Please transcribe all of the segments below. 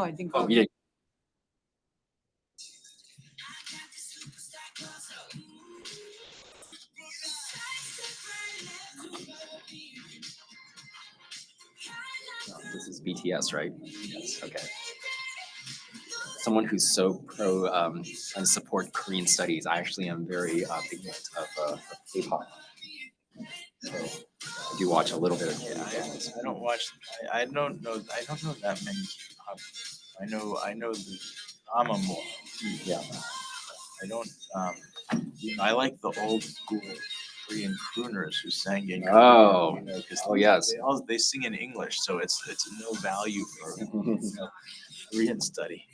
No, I think. Oh, yeah. This is BTS, right? Yes. Okay. Someone who's so pro and support Korean studies. I actually am very ignorant of K-pop. So I do watch a little bit of K-pop. I don't watch. I don't know that many. I know the drama more. Yeah. I don't. I like the old school Korean crooners who sang in Korean. Oh. You know, 'cause Oh, yes. they sing in English, so it's no value for Korean study.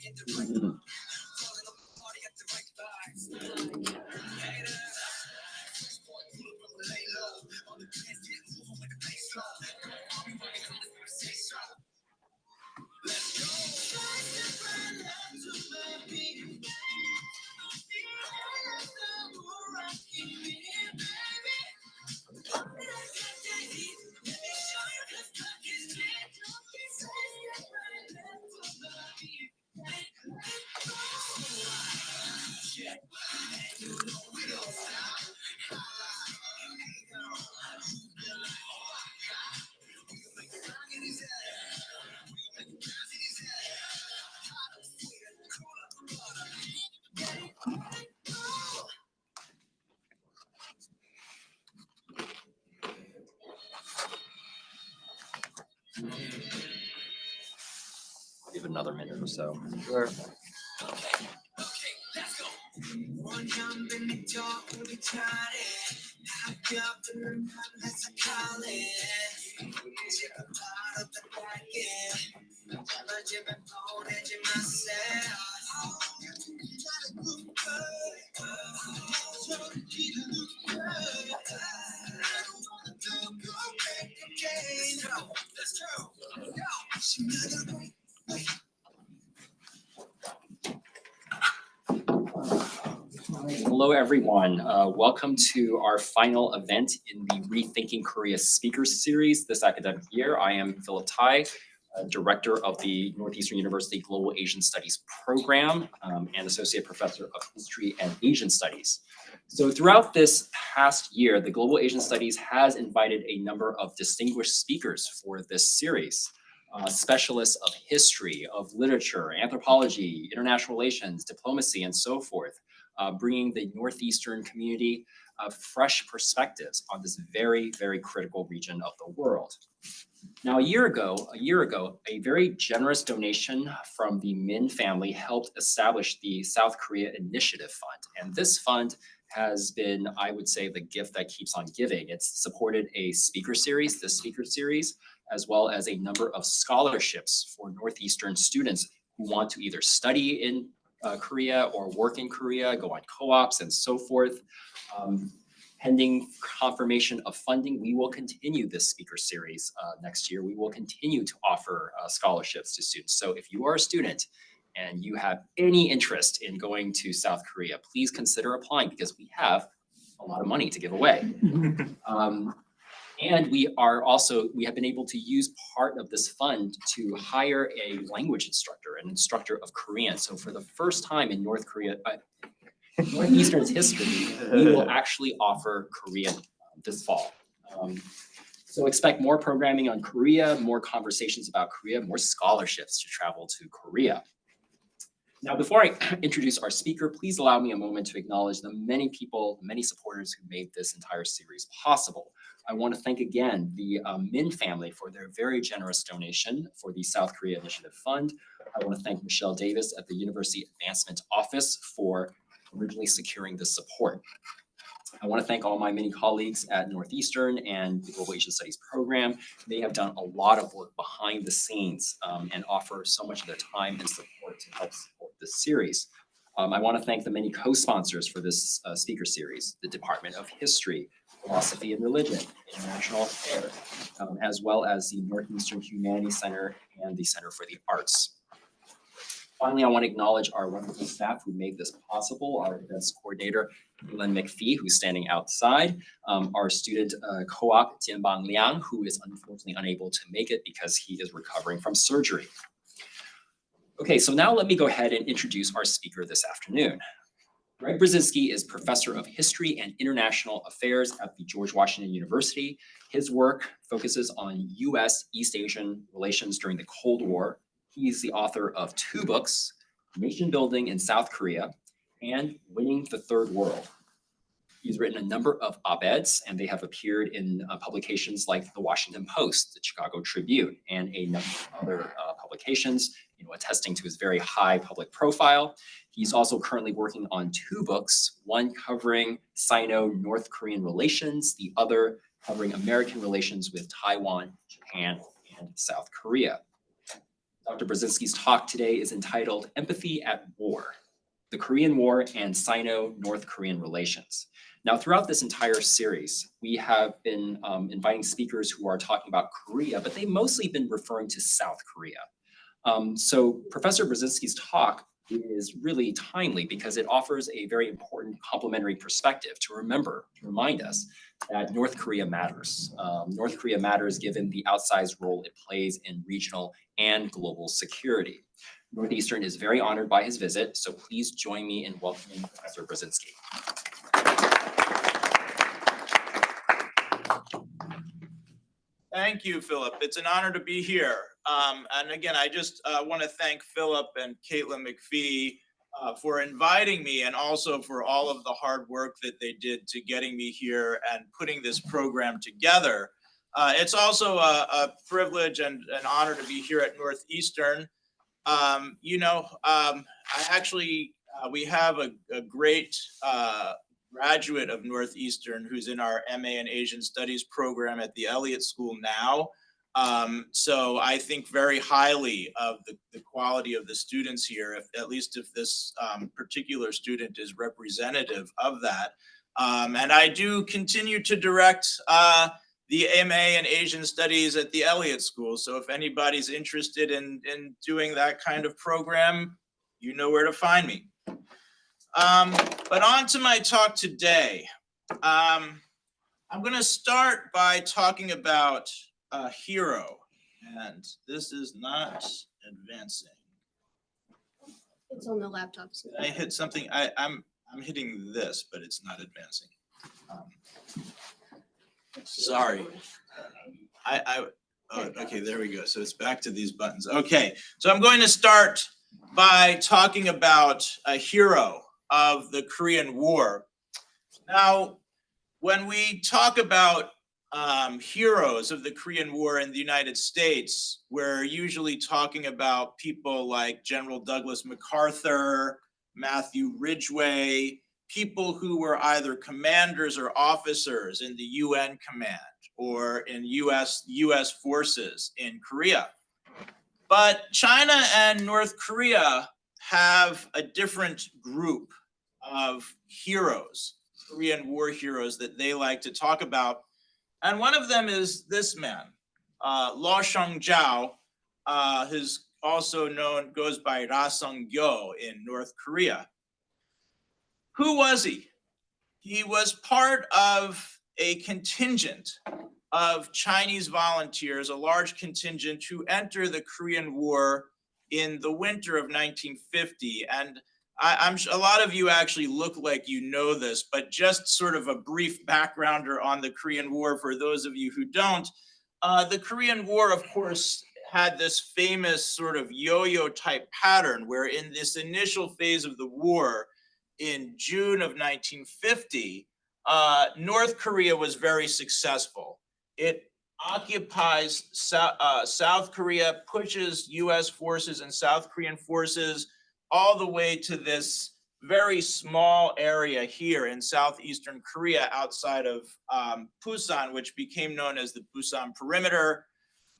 Give another minute or so. Sure. Hello, everyone. Welcome to our final event in the Rethinking Korea Speakers Series this academic year. I am Philip Tai, Director of the Northeastern University Global Asian Studies Program and Associate Professor of History and Asian Studies. So throughout this past year, the Global Asian Studies has invited a number of distinguished speakers for this series. Specialists of history, of literature, anthropology, international relations, diplomacy, and so forth. Bringing the Northeastern community fresh perspectives on this very, very critical region of the world. Now, a year ago, a very generous donation from the Min family helped establish the South Korea Initiative Fund. And this fund has been, I would say, the gift that keeps on giving. It's supported a speaker series, as well as a number of scholarships for Northeastern students who want to either study in Korea or work in Korea, go on co-ops and so forth. Pending confirmation of funding, we will continue this speaker series next year. We will continue to offer scholarships to students. So if you are a student and you have any interest in going to South Korea, please consider applying because we have a lot of money to give away. And we have been able to use part of this fund to hire a language instructor, an instructor of Korean. So for the first time in Northeastern's history, we will actually offer Korean this fall. So expect more programming on Korea, more conversations about Korea, more scholarships to travel to Korea. Now, before I introduce our speaker, please allow me a moment to acknowledge the many people, many supporters who made this entire series possible. I want to thank again the Min family for their very generous donation for the South Korea Initiative Fund. I want to thank Michelle Davis at the University Advancement Office for originally securing this support. I want to thank all my many colleagues at Northeastern and the Global Asian Studies program. They have done a lot of work behind the scenes and offer so much of their time and support to help support this series. I want to thank the many co-sponsors for this speaker series, the Department of History, Philosophy and Religion, International Affairs, as well as the Northeastern Humanities Center and the Center for the Arts. Finally, I want to acknowledge our wonderful staff who made this possible, our events coordinator, Len McPhee, who's standing outside, our student co-op, Jianbang Liang, who is unfortunately unable to make it because he is recovering from surgery. Okay, so now let me go ahead and introduce our speaker this afternoon. Gregg Brazinsky is Professor of History and International Affairs at the George Washington University. His work focuses on US-East Asian relations during the Cold War. He's the author of 2 books, Nation Building in South Korea and Winning the Third World. He's written a number of op-eds, and they have appeared in publications like the Washington Post, the Chicago Tribune, and a number of other publications, attesting to his very high public profile. He's also currently working on 2 books, one covering Sino-North Korean relations, the other covering American relations with Taiwan, Japan, and South Korea. Dr. Brazinsky's talk today is entitled Empathy at War, the Korean War and Sino-North Korean Relations. Now, throughout this entire series, we have been inviting speakers who are talking about Korea, but they've mostly been referring to South Korea. So Professor Brazinsky's talk is really timely because it offers a very important complementary perspective to remind us that North Korea matters. North Korea matters given the outsized role it plays in regional and global security. Northeastern is very honored by his visit, so please join me in welcoming Professor Brazinsky. Thank you, Philip. It's an honor to be here. And again, I just want to thank Philip and Caitlin McPhee for inviting me, and also for all of the hard work that they did to getting me here and putting this program together. It's also a privilege and an honor to be here at Northeastern. We have a great graduate of Northeastern who's in our MA in Asian Studies program at the Elliott School now. So I think very highly of the quality of the students here, at least if this particular student is representative of that. And I do continue to direct the MA in Asian Studies at the Elliott School. So if anybody's interested in doing that kind of program, you know where to find me. But on to my talk today. I'm going to start by talking about a hero, and this is not advancing. It's on the laptop. So I hit something. I'm hitting this, but it's not advancing. Sorry. Okay, there we go. So it's back to these buttons. Okay, so I'm going to start by talking about a hero of the Korean War. Now, when we talk about heroes of the Korean War in the United States, we're usually talking about people like General Douglas MacArthur, Matthew Ridgway, people who were either commanders or officers in the UN command or in US forces in Korea. But China and North Korea have a different group of heroes, Korean War heroes, that they like to talk about. And one of them is this man, Law Shang-jiao, who's also goes by Ra Sung-gyo in North Korea. Who was he? He was part of a contingent of Chinese volunteers, a large contingent who entered the Korean War in the winter of 1950. And I'm a lot of you actually look like you know this, but just sort of a brief backgrounder on the Korean War for those of you who don't. The Korean War, of course, had this famous sort of yo-yo type pattern where in this initial phase of the war in June of 1950, North Korea was very successful. It occupies South Korea, pushes US forces and South Korean forces all the way to this very small area here in southeastern Korea outside of Busan, which became known as the Busan Perimeter.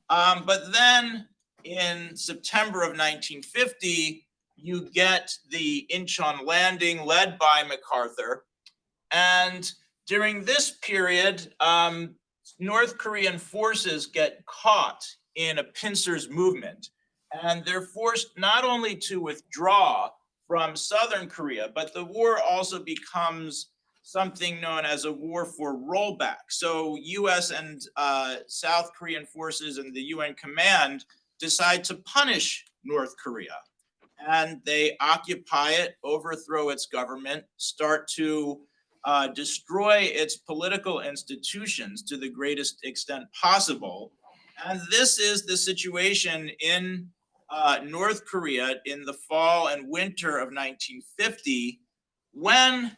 But then in September of 1950, you get the Incheon landing led by MacArthur. And during this period, North Korean forces get caught in a pincers movement. And they're forced not only to withdraw from southern Korea, but the war also becomes something known as a war for rollback. So US and South Korean forces and the UN command decide to punish North Korea. and they occupy it, overthrow its government, start to destroy its political institutions to the greatest extent possible. And this is the situation in North Korea in the fall and winter of 1950, when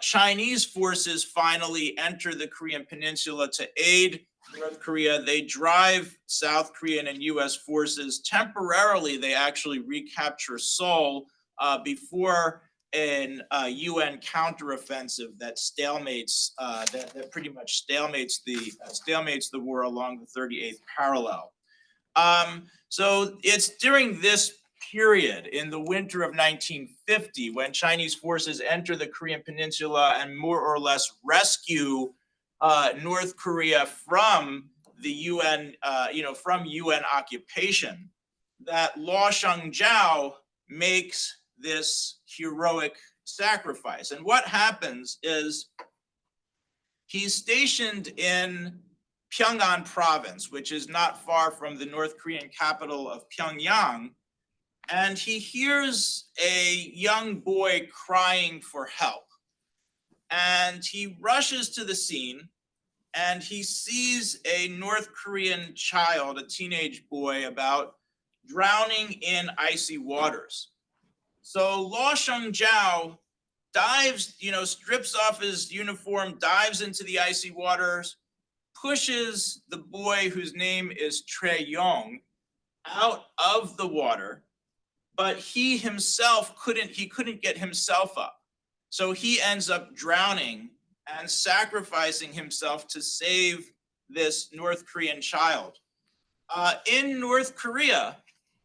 Chinese forces finally enter the Korean Peninsula to aid North Korea. They drive South Korean and US forces temporarily. They actually recapture Seoul before an UN counteroffensive that stalemates that pretty much stalemates the war along the 38th parallel. So it's during this period in the winter of 1950 when Chinese forces enter the Korean Peninsula and more or less rescue North Korea from the UN, from UN occupation, that Luo Shengzhao makes this heroic sacrifice. And what happens is he's stationed in Pyongan province, which is not far from the North Korean capital of Pyongyang, and he hears a young boy crying for help. And he rushes to the scene and he sees a North Korean child, a teenage boy, about drowning in icy waters. So Luo Shengzhao dives, strips off his uniform, dives into the icy waters, pushes the boy whose name is Trey Yong out of the water, but he himself couldn't get himself up. So he ends up drowning and sacrificing himself to save this North Korean child. In North Korea,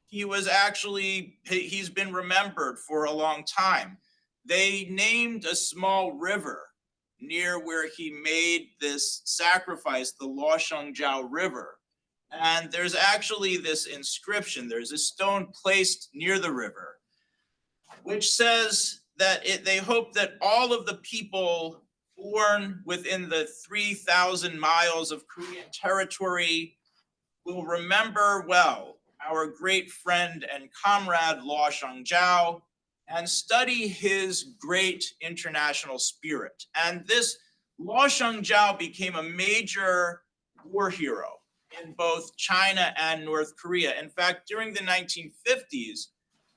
he's been remembered for a long time. They named a small river near where he made this sacrifice, the Luo Shengzhao River. And there's actually this inscription, there's a stone placed near the river, which says that they hope that all of the people born within the 3,000 miles of Korean territory will remember well our great friend and comrade Luo Shengzhao and study his great international spirit. And this Luo Shengzhao became a major war hero in both China and North Korea. In fact, during the 1950s,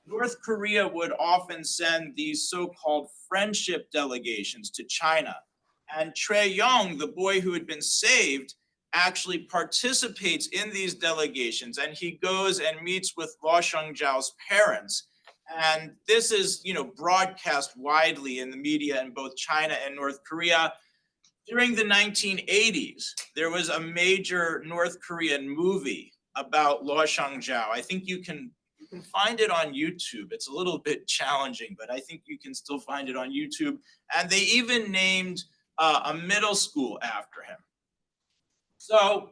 North Korea would often send these so-called friendship delegations to China. And Trey Yong, the boy who had been saved, actually participates in these delegations, and he goes and meets with Luo Shengzhao's parents. And this is, broadcast widely in the media in both China and North Korea. During the 1980s, there was a major North Korean movie about Luo Shengzhao. I think you can find it on YouTube. It's a little bit challenging, but I think you can still find it on YouTube. And they even named a middle school after him. So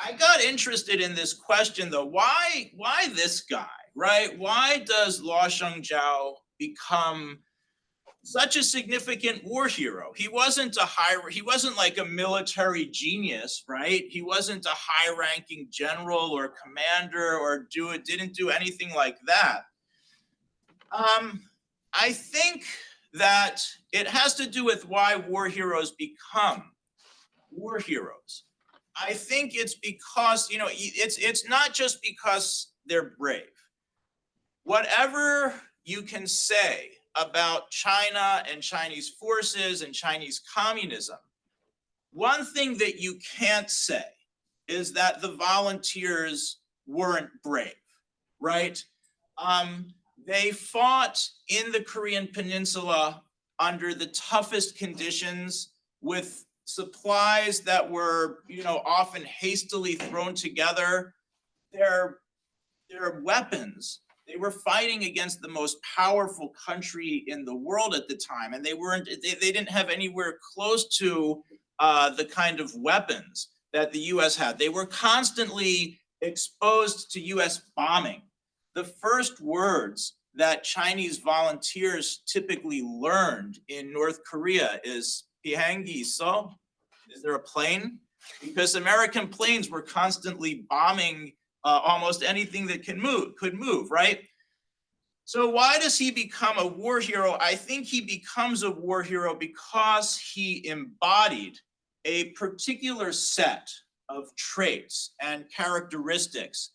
I got interested in this question though, why this guy, right? Why does Luo Shengzhao become such a significant war hero? He wasn't like a military genius, right? He wasn't a high-ranking general or commander or didn't do anything like that. I think that it has to do with why war heroes become war heroes. I think it's because, it's not just because they're brave. Whatever you can say about China and Chinese forces and Chinese communism, one thing that you can't say is that the volunteers weren't brave, right? They fought in the Korean Peninsula under the toughest conditions with supplies that were, often hastily thrown together. Their weapons, they were fighting against the most powerful country in the world at the time, and they didn't have anywhere close to the kind of weapons that the US had. They were constantly exposed to US bombing. The first words that Chinese volunteers typically learned in North Korea is "비행기 있어?" Is there a plane? Because American planes were constantly bombing almost anything that could move, right? So why does he become a war hero? I think he becomes a war hero because he embodied a particular set of traits and characteristics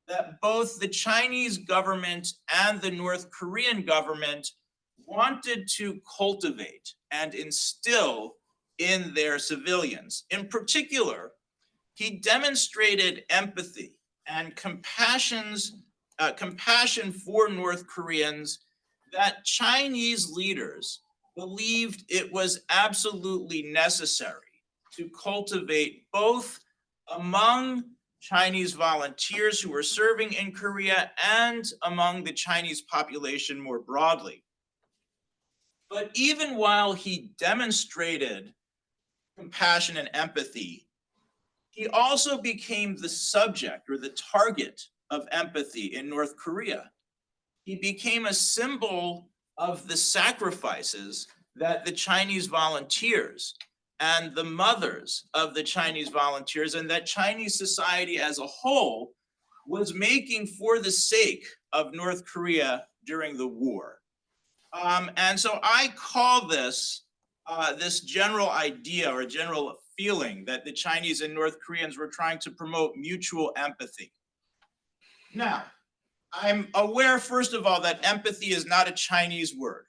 that both the Chinese government and the North Korean government wanted to cultivate and instill in their civilians. In particular, he demonstrated empathy and compassion for North Koreans that Chinese leaders believed it was absolutely necessary to cultivate both among Chinese volunteers who were serving in Korea and among the Chinese population more broadly. But even while he demonstrated compassion and empathy, he also became the subject or the target of empathy in North Korea. He became a symbol of the sacrifices that the Chinese volunteers and the mothers of the Chinese volunteers and that Chinese society as a whole was making for the sake of North Korea during the war. And so I call this this general idea or general feeling that the Chinese and North Koreans were trying to promote mutual empathy. Now, I'm aware, first of all, that empathy is not a Chinese word.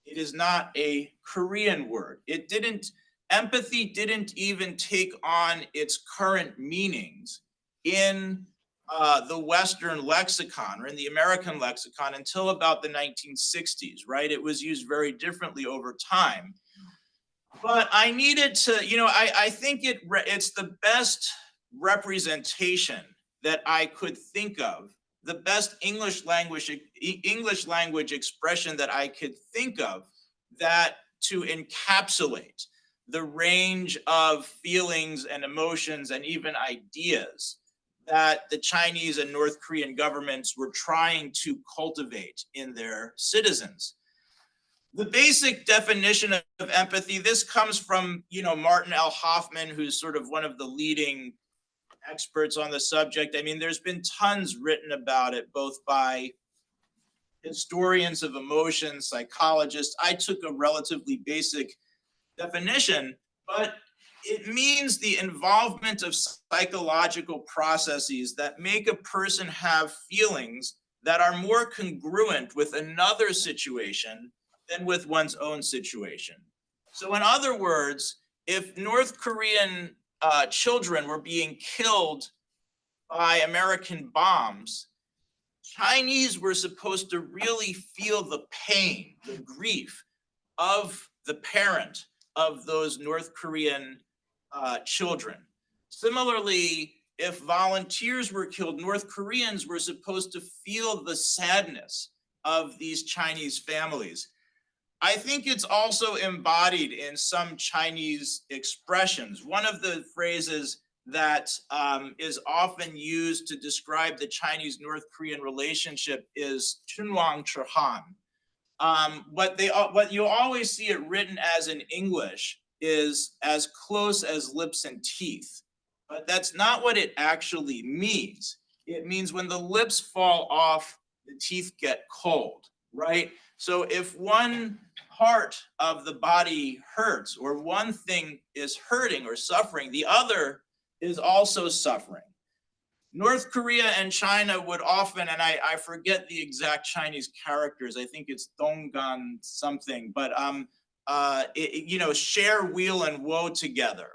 It is not a Korean word. Empathy didn't even take on its current meanings in the Western lexicon or in the American lexicon until about the 1960s, right? It was used very differently over time. But I needed to, I think it's the best representation that I could think of, the best English language expression that I could think of that to encapsulate the range of feelings and emotions and even ideas that the Chinese and North Korean governments were trying to cultivate in their citizens. The basic definition of empathy, this comes from, Martin L. Hoffman, who's sort of one of the leading experts on the subject. I mean, there's been tons written about it, both by historians of emotion, psychologists. I took a relatively basic definition, but it means the involvement of psychological processes that make a person have feelings that are more congruent with another situation than with one's own situation. So in other words, if North Korean children were being killed by American bombs, Chinese were supposed to really feel the pain, the grief of the parent of those North Korean children. Similarly, if volunteers were killed, North Koreans were supposed to feel the sadness of these Chinese families. I think it's also embodied in some Chinese expressions. One of the phrases that is often used to describe the Chinese-North Korean relationship is "chunwang churhan." What you always see it written as in English is "as close as lips and teeth," but that's not what it actually means. It means when the lips fall off, the teeth get cold, right? So if one part of the body hurts or one thing is hurting or suffering, the other is also suffering. North Korea and China would often, and I forget the exact Chinese characters, I think it's Donggan something, but share weal and woe together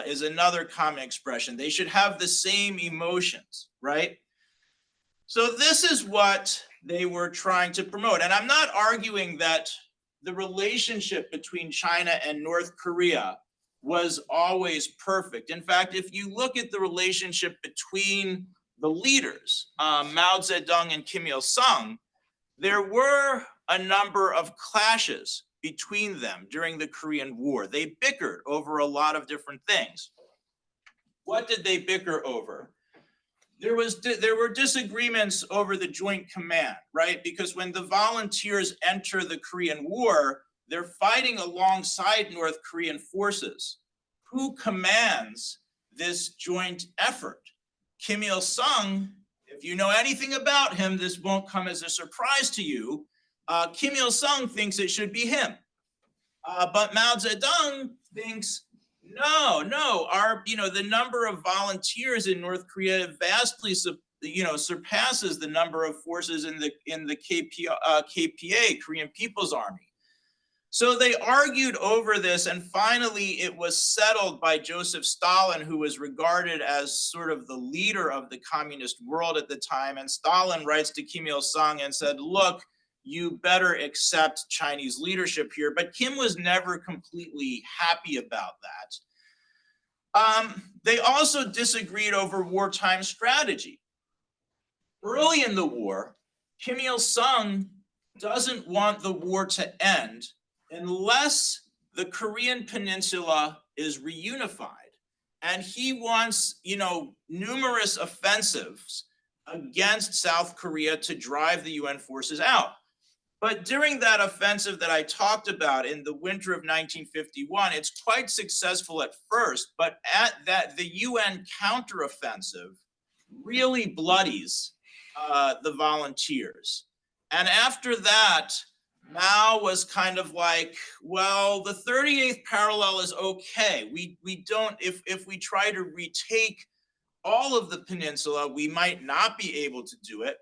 is another common expression. They should have the same emotions, right? So this is what they were trying to promote. And I'm not arguing that the relationship between China and North Korea was always perfect. In fact, if you look at the relationship between the leaders, Mao Zedong and Kim Il-sung, there were a number of clashes between them during the Korean War. They bickered over a lot of different things. What did they bicker over? There were disagreements over the joint command, right? Because when the volunteers enter the Korean War, they're fighting alongside North Korean forces. Who commands this joint effort? Kim Il-sung If you know anything about him, this won't come as a surprise to you. Kim Il-sung thinks it should be him. But Mao Zedong thinks, no, the number of volunteers in North Korea vastly, surpasses the number of forces in the KPA, Korean People's Army. So they argued over this, and finally it was settled by Joseph Stalin, who was regarded as sort of the leader of the communist world at the time. And Stalin writes to Kim Il-sung and said, look, you better accept Chinese leadership here. But Kim was never completely happy about that. They also disagreed over wartime strategy. Early in the war, Kim Il-sung doesn't want the war to end unless the Korean peninsula is reunified. And he wants, numerous offensives against South Korea to drive the UN forces out. But during that offensive that I talked about in the winter of 1951, it's quite successful at first, but at that, the UN counteroffensive really bloodies the volunteers. And after that, Mao was kind of like, well, the 38th parallel is okay. We don't, if we try to retake all of the peninsula, we might not be able to do it,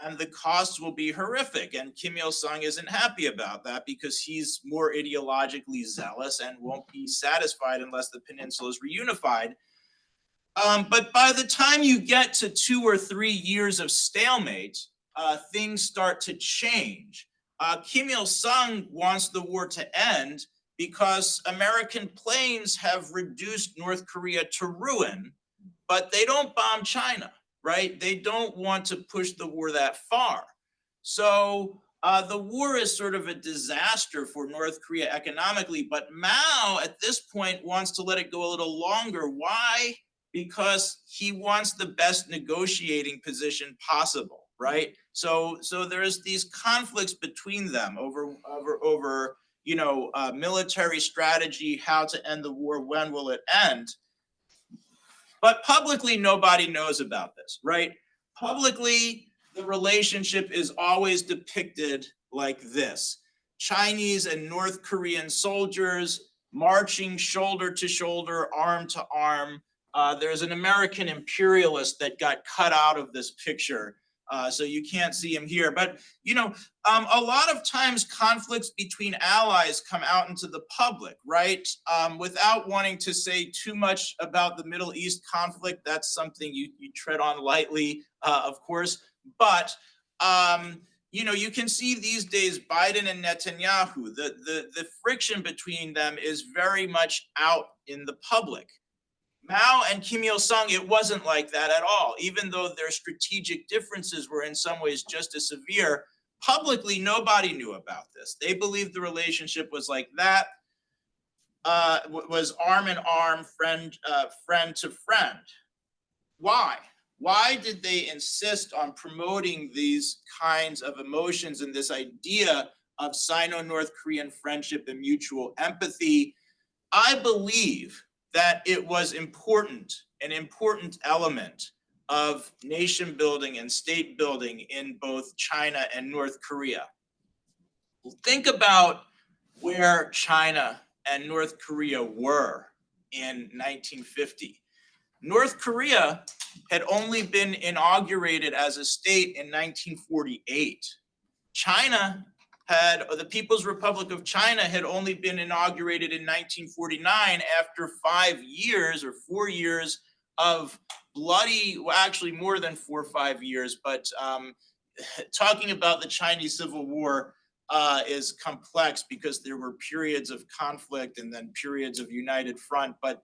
and the costs will be horrific. And Kim Il-sung isn't happy about that because he's more ideologically zealous and won't be satisfied unless the peninsula is reunified. But by the time you get to 2 or 3 years of stalemate, things start to change. Kim Il-sung wants the war to end because American planes have reduced North Korea to ruin, but they don't bomb China, right? They don't want to push the war that far. So the war is sort of a disaster for North Korea economically, but Mao at this point wants to let it go a little longer. Why? Because he wants the best negotiating position possible. Right, so there's these conflicts between them over military strategy, how to end the war, when will it end? But publicly, nobody knows about this, right? Publicly, the relationship is always depicted like this: Chinese and North Korean soldiers marching shoulder to shoulder, arm to arm. There's an American imperialist that got cut out of this picture. So you can't see him here, but a lot of times conflicts between allies come out into the public, right? Without wanting to say too much about the Middle East conflict, that's something you tread on lightly, of course. But you can see these days Biden and Netanyahu, the friction between them is very much out in the public. Mao and Kim Il-sung, it wasn't like that at all. Even though their strategic differences were in some ways just as severe, publicly nobody knew about this. They believed the relationship was like that, was arm in arm, friend to friend. Why? Why did they insist on promoting these kinds of emotions and this idea of Sino-North Korean friendship and mutual empathy? I believe that it was an important element of nation building and state building in both China and North Korea. Think about where China and North Korea were in 1950. North Korea had only been inaugurated as a state in 1948. The People's Republic of China had only been inaugurated in 1949 after 5 years or 4 years of bloody, well, actually more than 4 or 5 years, but talking about the Chinese Civil War is complex because there were periods of conflict and then periods of united front, but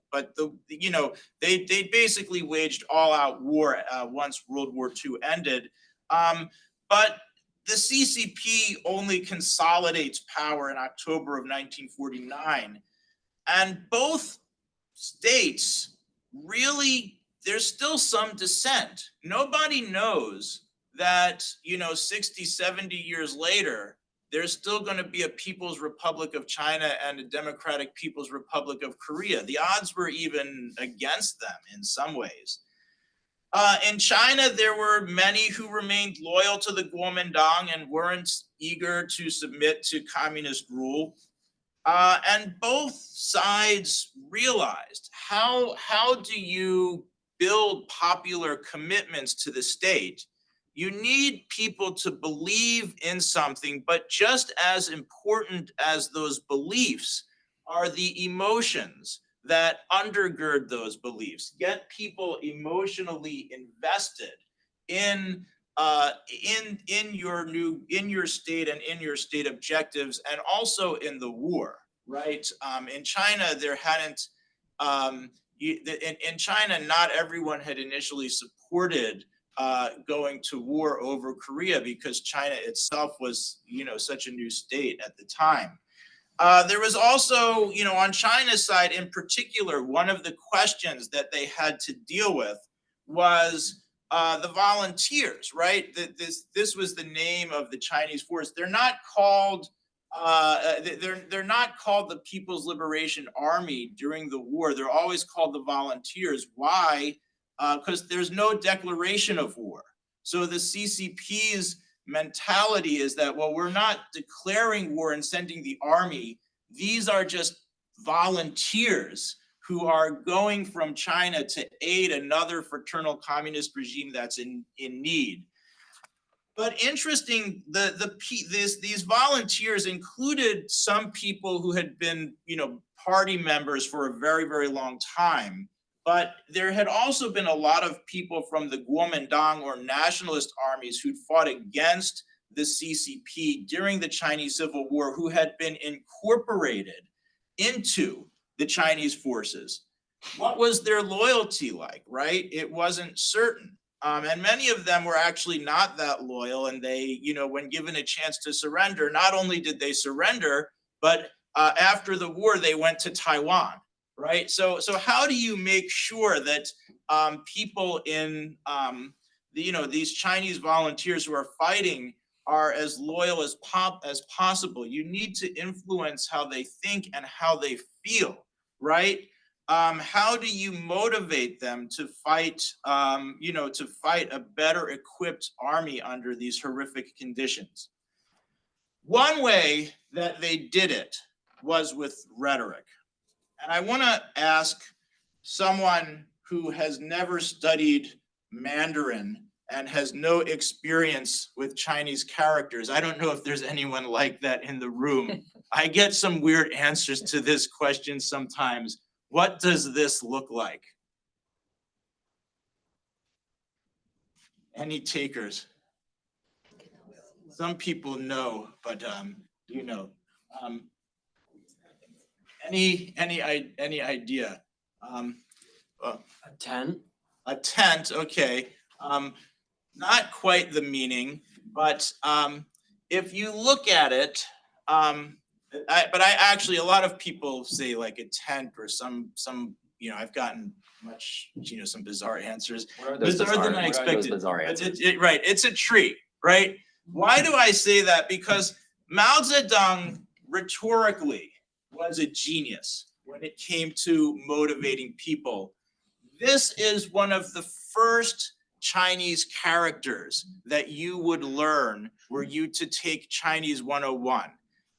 they basically waged all-out war once World War II ended. But the CCP only consolidates power in October of 1949. And both states really, there's still some dissent. Nobody knows that, 60, 70 years later, there's still going to be a People's Republic of China and a Democratic People's Republic of Korea. The odds were even against them in some ways. In China, there were many who remained loyal to the Kuomintang and weren't eager to submit to communist rule. And both sides realized how do you build popular commitments to the state? You need people to believe in something, but just as important as those beliefs are the emotions that undergird those beliefs. Get people emotionally invested in your state and in your state objectives, and also in the war, right? In China, there hadn't in China, not everyone had initially supported going to war over Korea because China itself was, such a new state at the time. There was also, on China's side in particular, one of the questions that they had to deal with was the volunteers, right? This was the name of the Chinese force. They're not called they're not called the People's Liberation Army during the war. They're always called the volunteers. Why? Because there's no declaration of war. So the CCP's mentality is that, well, we're not declaring war and sending the army. These are just volunteers who are going from China to aid another fraternal communist regime that's in need. But interesting, these volunteers included some people who had been, party members for a very, very long time. But there had also been a lot of people from the Kuomintang or nationalist armies who'd fought against the CCP during the Chinese Civil War, who had been incorporated into the Chinese forces. What was their loyalty like, right? It wasn't certain. And many of them were actually not that loyal. And they, when given a chance to surrender, not only did they surrender, but after the war, they went to Taiwan. Right. So how do you make sure that people in these Chinese volunteers who are fighting are as loyal as possible? You need to influence how they think and how they feel. Right. How do you motivate them to fight? To fight a better equipped army under these horrific conditions? One way that they did it was with rhetoric. And I want to ask someone who has never studied Mandarin and has no experience with Chinese characters. I don't know if there's anyone like that in the room. I get some weird answers to this question sometimes. What does this look like? Any takers? Some people know, but Any idea? A tent. A tent, okay. Not quite the meaning, but if you look at it, I actually, a lot of people say like a tent or some I've gotten much, some bizarre answers. What are those Bizarre than I what are those expected. bizarre answers? Right, it's a tree, right? Why do I say that? Because Mao Zedong rhetorically was a genius when it came to motivating people. This is one of the first Chinese characters that you would learn were you to take Chinese 101.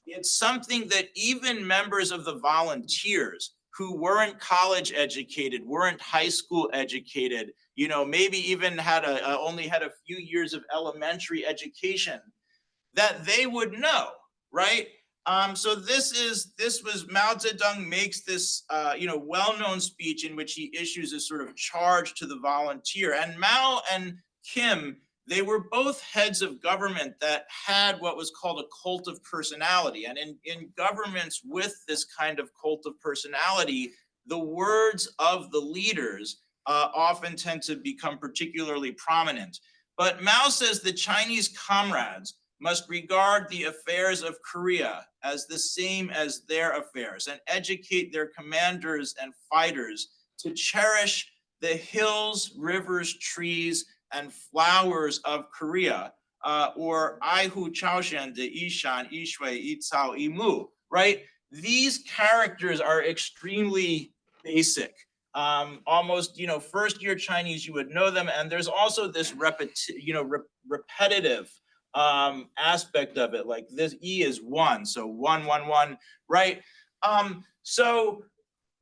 It's something that even members of the volunteers who weren't college educated, weren't high school educated, maybe even had only had a few years of elementary education, that they would know, right? So this was Mao Zedong makes this well-known speech in which he issues a sort of charge to the volunteer. And Mao and Kim, they were both heads of government that had what was called a cult of personality. And in governments with this kind of cult of personality, the words of the leaders often tend to become particularly prominent. But Mao says the Chinese comrades must regard the affairs of Korea as the same as their affairs and educate their commanders and fighters to cherish the hills, rivers, trees, and flowers of Korea, or Aihu Chaoshan de Ishan, Ishui, Itsao, Imu, right? These characters are extremely basic. Almost, first year Chinese, you would know them. And there's also this repetitive aspect of it, like this E is 1, so 1, 1, 1, right?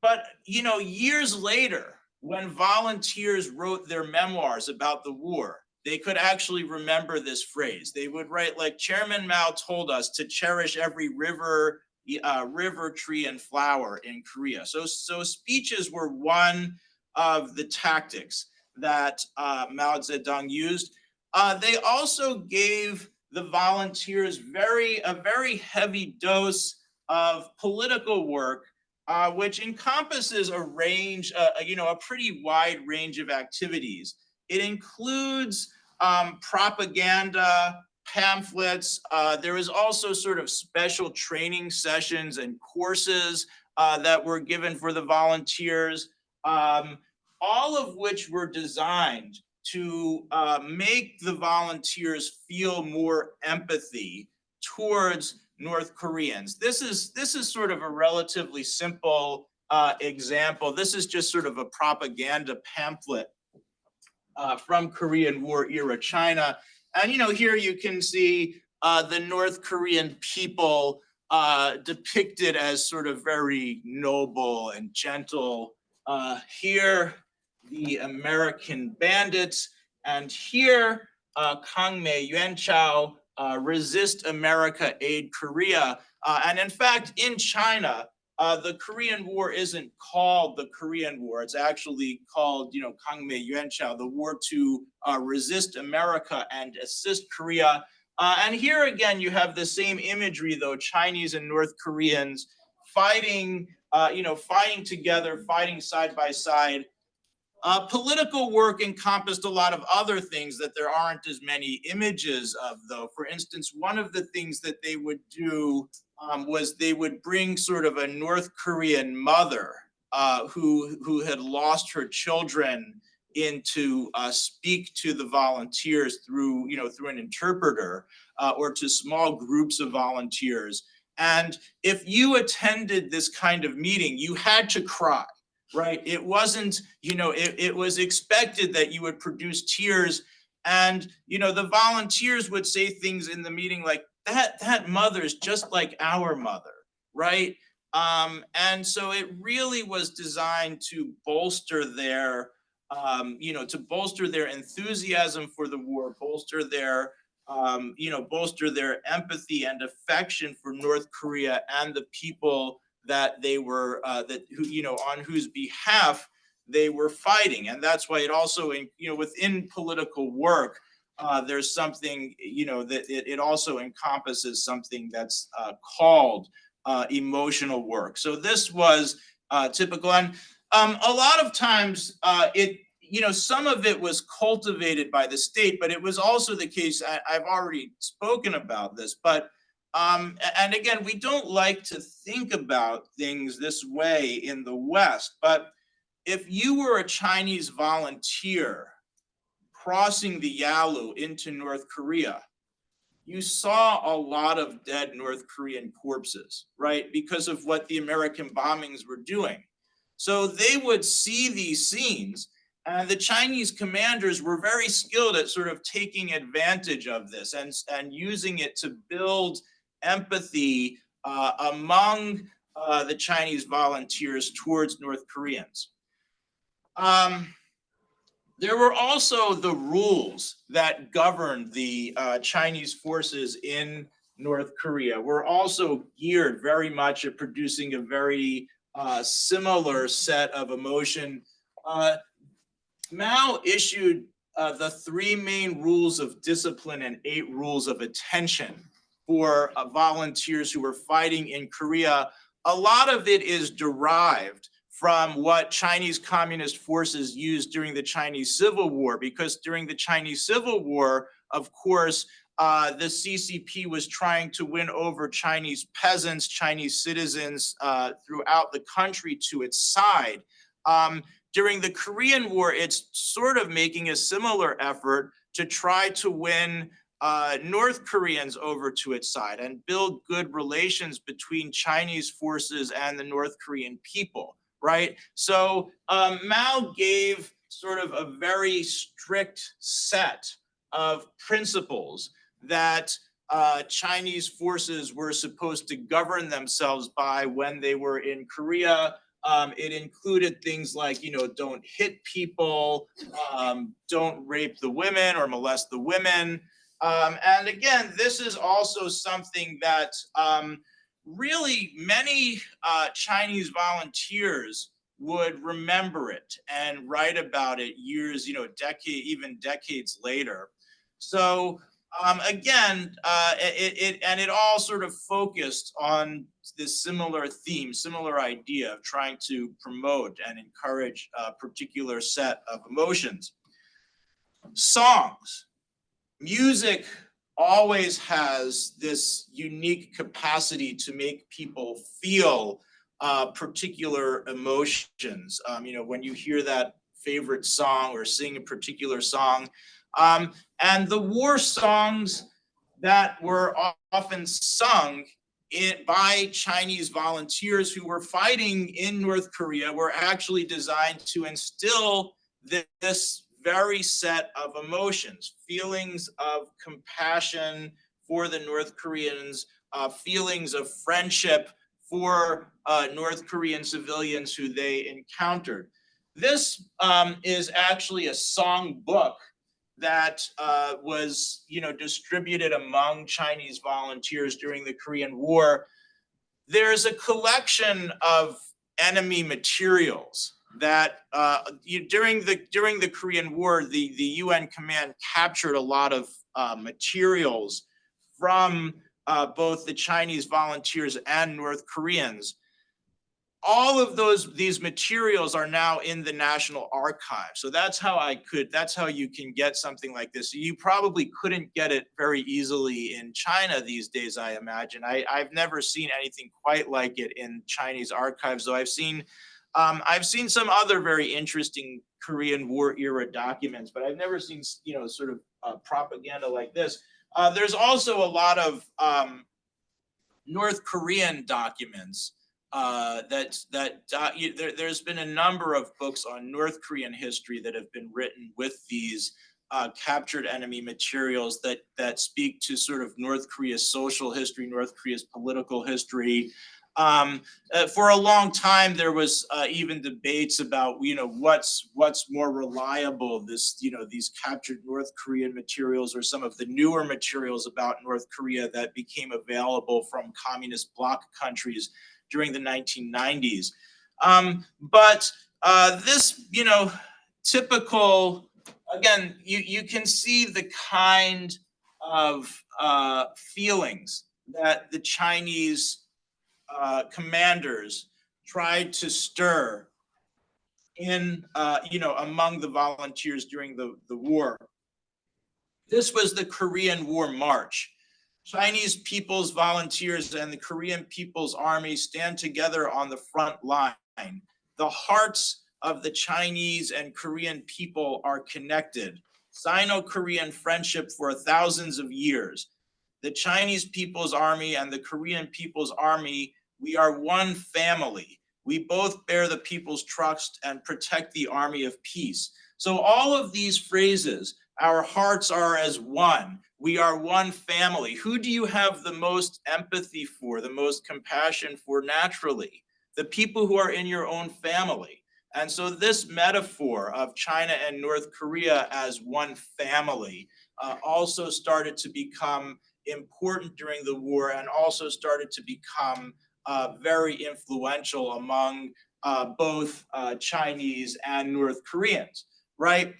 But years later, when volunteers wrote their memoirs about the war, they could actually remember this phrase. They would write, like, Chairman Mao told us to cherish every river, tree, and flower in Korea. So speeches were one of the tactics that Mao Zedong used. They also gave the volunteers a very heavy dose of political work, which encompasses a range, a pretty wide range of activities. It includes propaganda, pamphlets. There is also sort of special training sessions and courses that were given for the volunteers, all of which were designed to make the volunteers feel more empathy towards North Koreans. This is sort of a relatively simple example. This is just sort of a propaganda pamphlet from Korean War era China. And here you can see the North Korean people depicted as sort of very noble and gentle. Here, the American bandits, and here, Kangmei Yuanchao, Resist America, Aid Korea. And in fact, in China, the Korean War isn't called the Korean War. It's actually called, Kangmei Yuanchao, the war to resist America and assist Korea. And here again, you have the same imagery, though, Chinese and North Koreans fighting, fighting together, fighting side by side. Political work encompassed a lot of other things that there aren't as many images of, though. For instance, one of the things that they would do was they would bring sort of a North Korean mother who had lost her children in to speak to the volunteers through an interpreter, or to small groups of volunteers. And if you attended this kind of meeting, you had to cry. Right? It wasn't, it was expected that you would produce tears. And, the volunteers would say things in the meeting like, that mother's just like our mother, right? And so it really was designed to bolster their, bolster their enthusiasm for the war, bolster their empathy and affection for North Korea and the people that they were on whose behalf they were fighting. And that's why it also, within political work, there's something, that it also encompasses something that's called emotional work. So this was typical. And a lot of times some of it was cultivated by the state, but it was also the case, I've already spoken about this, but and again, we don't like to think about things this way in the West, but if you were a Chinese volunteer crossing the Yalu into North Korea, you saw a lot of dead North Korean corpses, right? Because of what the American bombings were doing. So they would see these scenes, and the Chinese commanders were very skilled at sort of taking advantage of this and using it to build empathy among the Chinese volunteers towards North Koreans. There were also the rules that governed the Chinese forces in North Korea were also geared very much at producing a very similar set of emotion. Mao issued the 3 main rules of discipline and 8 rules of attention for volunteers who were fighting in Korea. A lot of it is derived from what Chinese Communist forces used during the Chinese Civil War, because during the Chinese Civil War, of course, the CCP was trying to win over Chinese peasants, Chinese citizens throughout the country to its side. During the Korean War, it's sort of making a similar effort to try to win North Koreans over to its side and build good relations between Chinese forces and the North Korean people. right? So Mao gave sort of a very strict set of principles that Chinese forces were supposed to govern themselves by when they were in Korea. It included things like, don't hit people, don't rape the women or molest the women. And again, this is also something that really many Chinese volunteers would remember it and write about it years, even decades later. So again, it all sort of focused on this similar theme, similar idea of trying to promote and encourage a particular set of emotions. Songs, music always has this unique capacity to make people feel particular emotions. When you hear that favorite song or sing a particular song, and the war songs that were often sung by Chinese volunteers who were fighting in North Korea were actually designed to instill this very set of emotions, feelings of compassion for the North Koreans, feelings of friendship for North Korean civilians who they encountered. This is actually a song book that was, distributed among Chinese volunteers during the Korean War. There's a collection of enemy materials that during the Korean War, the UN command captured a lot of materials from both the Chinese volunteers and North Koreans. All of these materials are now in the National Archive. So that's how you can get something like this. You probably couldn't get it very easily in China these days, I imagine. I've never seen anything quite like it in Chinese archives, though I've seen some other very interesting Korean War era documents, but I've never seen, sort of propaganda like this. There's also a lot of North Korean documents. There's been a number of books on North Korean history that have been written with these captured enemy materials that speak to sort of North Korea's social history, North Korea's political history. For a long time, there was even debates about, what's more reliable, these captured North Korean materials or some of the newer materials about North Korea that became available from communist bloc countries during the 1990s. But this, typical, again, you can see the kind of feelings that the Chinese commanders tried to stir in, among the volunteers during the war. This was the Korean War March. Chinese People's Volunteers and the Korean People's Army stand together on the front line. The hearts of the Chinese and Korean people are connected. Sino-Korean friendship for thousands of years. The Chinese People's Army and the Korean People's Army, we are one family. We both bear the people's trust and protect the army of peace. So all of these phrases, our hearts are as one. We are one family. Who do you have the most empathy for, the most compassion for naturally? The people who are in your own family. And so this metaphor of China and North Korea as one family also started to become important during the war and also started to become very influential among both Chinese and North Koreans, right?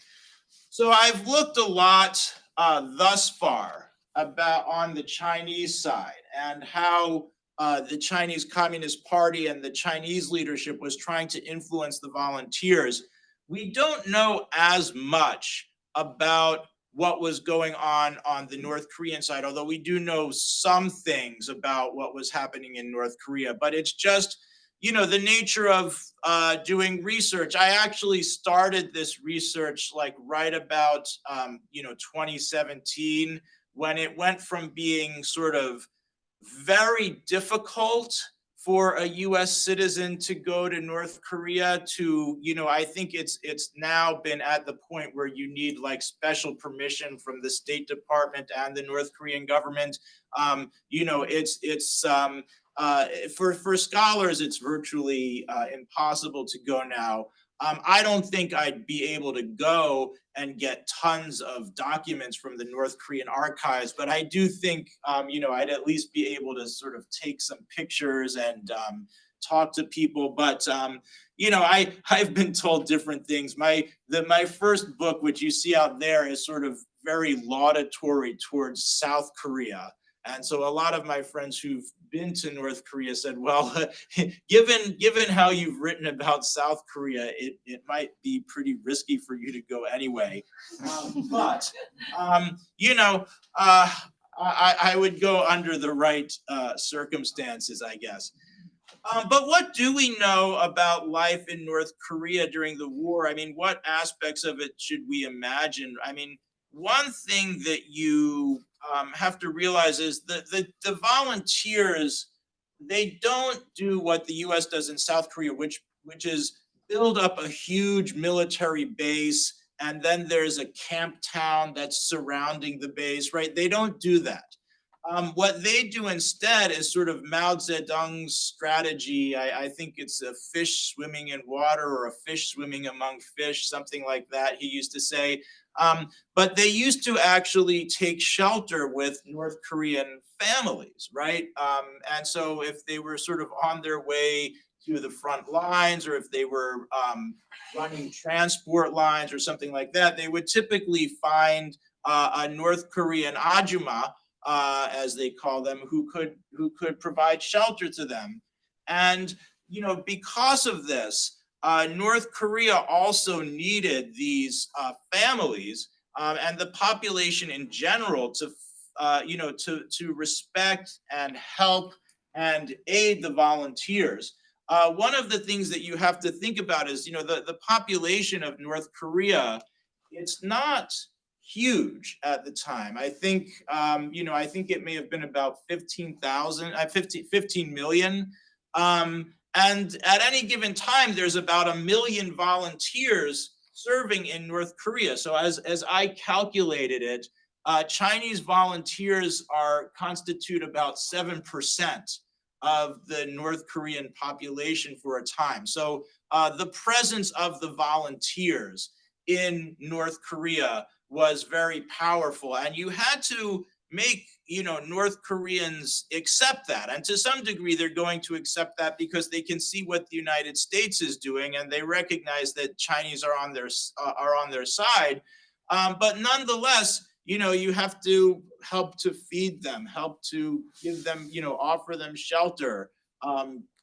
So I've looked a lot thus far about on the Chinese side and how the Chinese Communist Party and the Chinese leadership was trying to influence the volunteers. We don't know as much about what was going on the North Korean side, although we do know some things about what was happening in North Korea, but it's just, the nature of doing research. I actually started this research like right about, 2017, when it went from being sort of very difficult for a US citizen to go to North Korea to, I think it's now been at the point where you need like special permission from the State Department and the North Korean government. For scholars, it's virtually impossible to go now. I don't think I'd be able to go and get tons of documents from the North Korean archives, but I do think, I'd at least be able to sort of take some pictures and talk to people. But, I've been told different things. My first book, which you see out there, is sort of very laudatory towards South Korea. And so a lot of my friends who've been to North Korea said, well, given how you've written about South Korea, it might be pretty risky for you to go anyway. I would go under the right circumstances, I guess. But what do we know about life in North Korea during the war? I mean, what aspects of it should we imagine? I mean, one thing that you have to realize is that the volunteers, they don't do what the US does in South Korea, which is build up a huge military base, and then there's a camp town that's surrounding the base, right? They don't do that. What they do instead is sort of Mao Zedong's strategy. I think it's a fish swimming in water or a fish swimming among fish, something like that, he used to say. But they used to actually take shelter with North Korean families, right? And so if they were sort of on their way to the front lines, or if they were running transport lines or something like that, they would typically find a North Korean ajumma, as they call them, who could provide shelter to them. And because of this, North Korea also needed these families and the population in general to respect and help and aid the volunteers. One of the things that you have to think about is, the population of North Korea, it's not huge at the time. I think, I think it may have been about 15 million. And at any given time, there's about 1 million volunteers serving in North Korea. So as I calculated it, Chinese volunteers constitute about 7% of the North Korean population for a time. So the presence of the volunteers in North Korea was very powerful, and you had to make North Koreans accept that. And to some degree, they're going to accept that because they can see what the United States is doing, and they recognize that Chinese are on their side. But nonetheless, you have to help to feed them, help to give them, offer them shelter,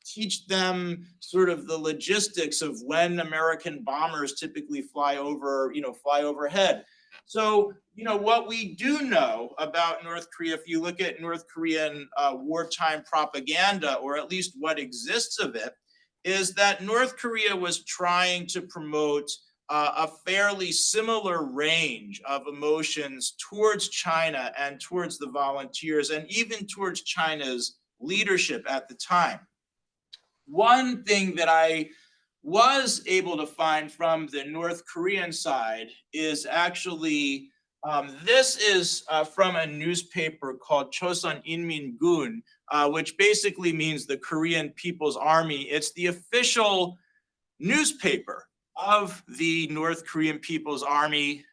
teach them sort of the logistics of when American bombers typically fly overhead. So, what we do know about North Korea, if you look at North Korean wartime propaganda, or at least what exists of it, is that North Korea was trying to promote a fairly similar range of emotions towards China and towards the volunteers, and even towards China's leadership at the time. One thing that I was able to find from the North Korean side is actually, this is from a newspaper called Chosun Inmin-gun, which basically means the Korean People's Army. It's the official newspaper of the North Korean People's Army.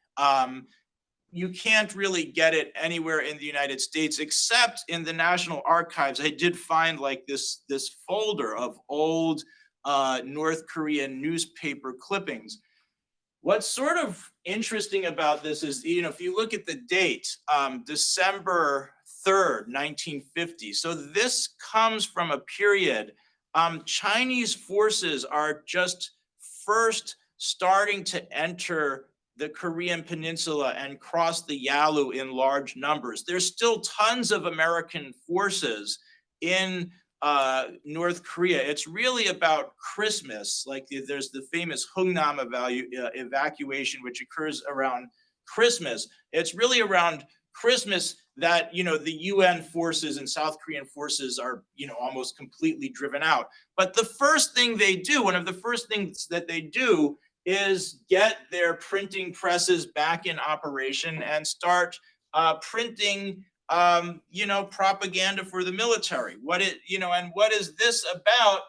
You can't really get it anywhere in the United States except in the National Archives. I did find like this folder of old North Korean newspaper clippings. What's sort of interesting about this is, if you look at the date, December 3rd, 1950. So this comes from a period, Chinese forces are just first starting to enter the Korean peninsula and cross the Yalu in large numbers. There's still tons of American forces in North Korea. It's really about Christmas. Like there's the famous Hungnam evacuation, which occurs around Christmas. It's really around Christmas that, the UN forces and South Korean forces are, almost completely driven out. But the first thing they do, one of the first things that they do is get their printing presses back in operation and start printing, propaganda for the military. And what is this about?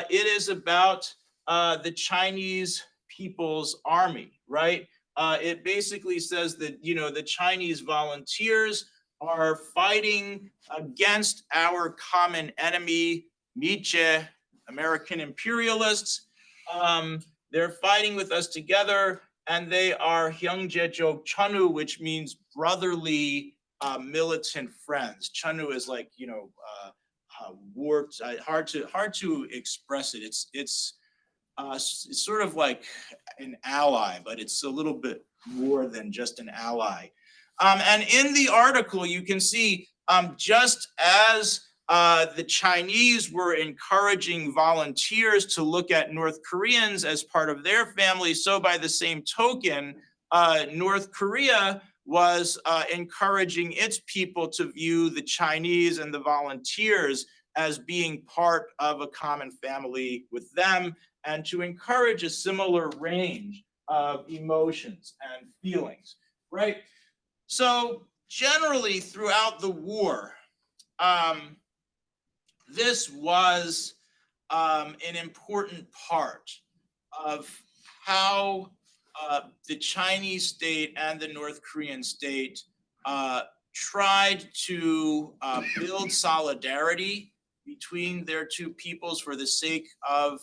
It is about the Chinese People's Army, right? It basically says that, the Chinese volunteers are fighting against our common enemy, Nietzsche, American imperialists. They're fighting with us together, and they are Hyungjejok Chunu, which means brotherly militant friends. Chunu is like, warped, hard to express it. It's sort of like an ally, but it's a little bit more than just an ally. And in the article, you can see just as the Chinese were encouraging volunteers to look at North Koreans as part of their family, so by the same token, North Korea was encouraging its people to view the Chinese and the volunteers as being part of a common family with them, and to encourage a similar range of emotions and feelings, right? So generally throughout the war, this was an important part of how the Chinese state and the North Korean state tried to build solidarity between their two peoples for the sake of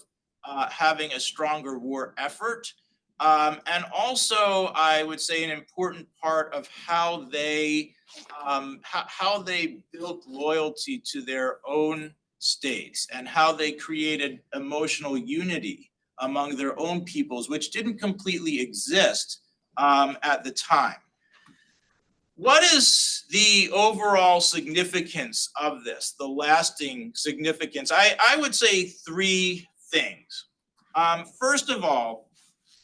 having a stronger war effort. And also, I would say, an important part of how they built loyalty to their own states and how they created emotional unity among their own peoples, which didn't completely exist at the time. What is the overall significance of this, the lasting significance? I would say three things. First of all,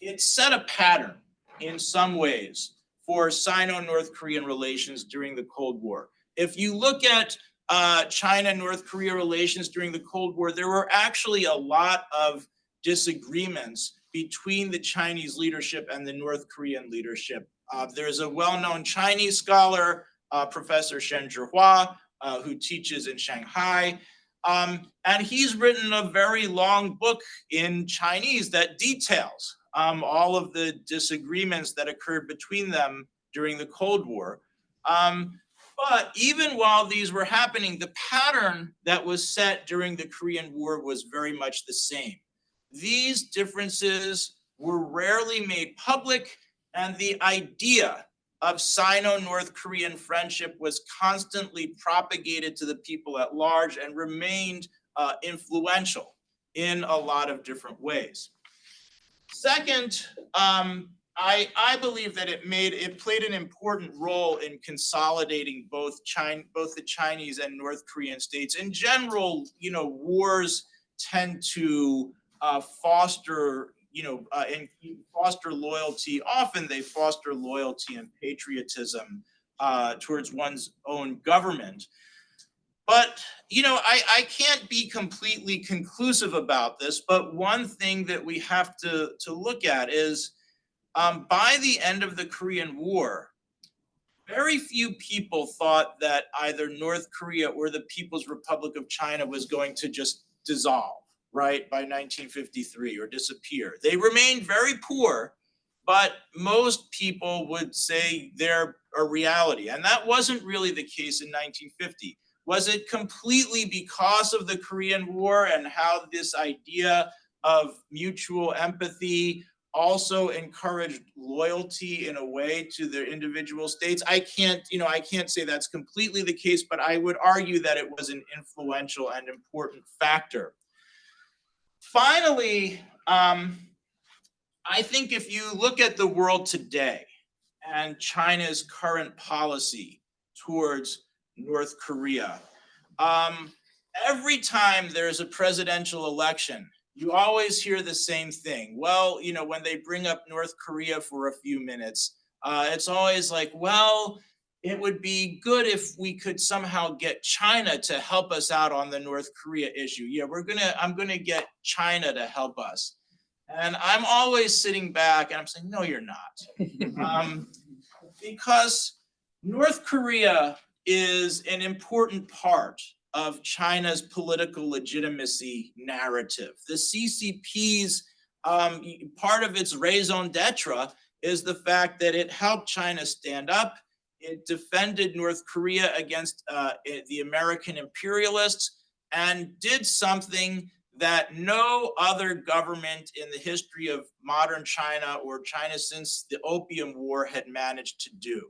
it set a pattern in some ways for Sino-North Korean relations during the Cold War. If you look at China-North Korea relations during the Cold War, there were actually a lot of disagreements between the Chinese leadership and the North Korean leadership. There's a well-known Chinese scholar, Professor Shen Zhihua, who teaches in Shanghai. And he's written a very long book in Chinese that details all of the disagreements that occurred between them during the Cold War. But even while these were happening, the pattern that was set during the Korean War was very much the same. These differences were rarely made public, and the idea of Sino-North Korean friendship was constantly propagated to the people at large and remained influential in a lot of different ways. Second, I believe that it played an important role in consolidating both the Chinese and North Korean states. In general, wars tend to foster foster loyalty. Often they foster loyalty and patriotism towards one's own government. But, I can't be completely conclusive about this, but one thing that we have to look at is by the end of the Korean War, very few people thought that either North Korea or the People's Republic of China was going to just dissolve, right, by 1953 or disappear. They remained very poor, but most people would say they're a reality. And that wasn't really the case in 1950. Was it completely because of the Korean War and how this idea of mutual empathy also encouraged loyalty in a way to their individual states? I can't say that's completely the case, but I would argue that it was an influential and important factor. Finally, I think if you look at the world today and China's current policy towards North Korea, every time there's a presidential election, you always hear the same thing. Well, when they bring up North Korea for a few minutes, it's always like, well, it would be good if we could somehow get China to help us out on the North Korea issue. Yeah, I'm gonna get China to help us. And I'm always sitting back and I'm saying, no, you're not. Because North Korea is an important part of China's political legitimacy narrative. The CCP's part of its raison d'etre is the fact that it helped China stand up. It defended North Korea against the American imperialists and did something that no other government in the history of modern China or China since the Opium War had managed to do.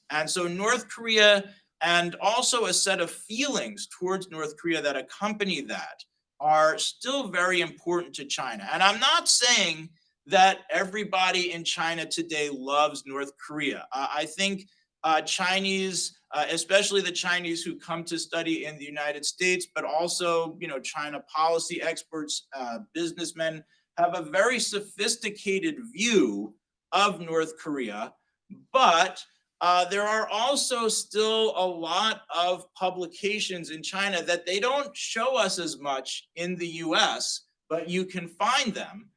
And so North Korea, and also a set of feelings towards North Korea that accompany that, are still very important to China. And I'm not saying that everybody in China today loves North Korea. I think Chinese, especially the Chinese who come to study in the United States, but also, China policy experts, businessmen, have a very sophisticated view of North Korea. But there are also still a lot of publications in China that they don't show us as much in the US, but you can find them,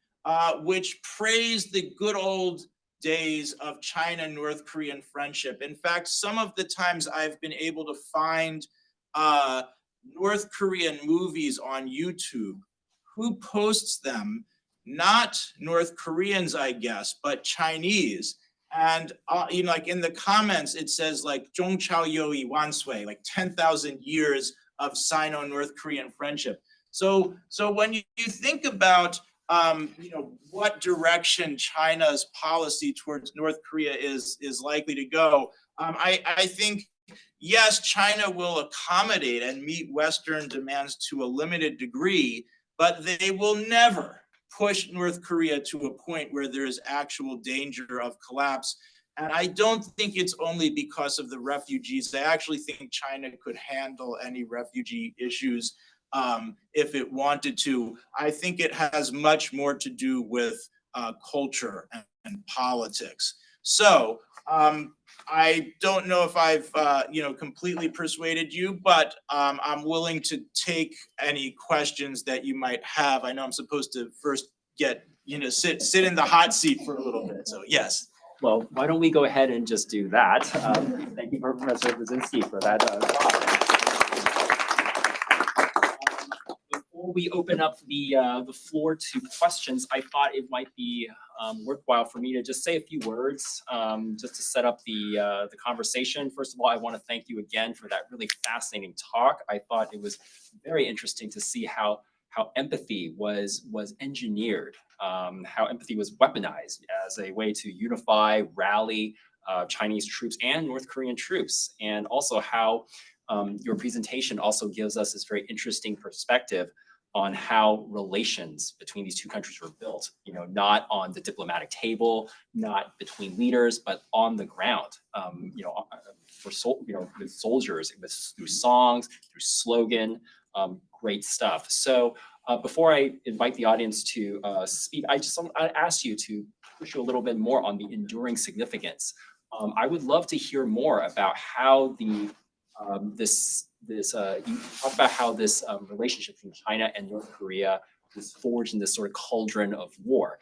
which praise the good old days of China-North Korean friendship. In fact, some of the times I've been able to find North Korean movies on YouTube. Who posts them? Not North Koreans, I guess, but Chinese. And like in the comments, it says like "Zhongchao Yoi Wansui," like 10,000 years of Sino-North Korean friendship. So when you think about what direction China's policy towards North Korea is likely to go, I think, yes, China will accommodate and meet Western demands to a limited degree, but they will never push North Korea to a point where there is actual danger of collapse. And I don't think it's only because of the refugees. I actually think China could handle any refugee issues if it wanted to. I think it has much more to do with culture and politics. So I don't know if I've completely persuaded you, but I'm willing to take any questions that you might have. I know I'm supposed to first get sit in the hot seat for a little bit. So yes. Well, why don't we go ahead and just do that? Thank you, Professor Brazinsky, for that talk. Before we open up the floor to questions, I thought it might be worthwhile for me to just say a few words, just to set up the conversation. First of all, I want to thank you again for that really fascinating talk. I thought it was very interesting to see how empathy was engineered, how empathy was weaponized as a way to unify, rally Chinese troops and North Korean troops, and also how your presentation also gives us this very interesting perspective on how relations between these two countries were built, not on the diplomatic table, not between leaders, but on the ground, with soldiers, through songs, through slogan, great stuff. So before I invite the audience to speak, I ask you to push you a little bit more on the enduring significance. I would love to hear more about how you talk about how this relationship between China and North Korea was forged in this sort of cauldron of war.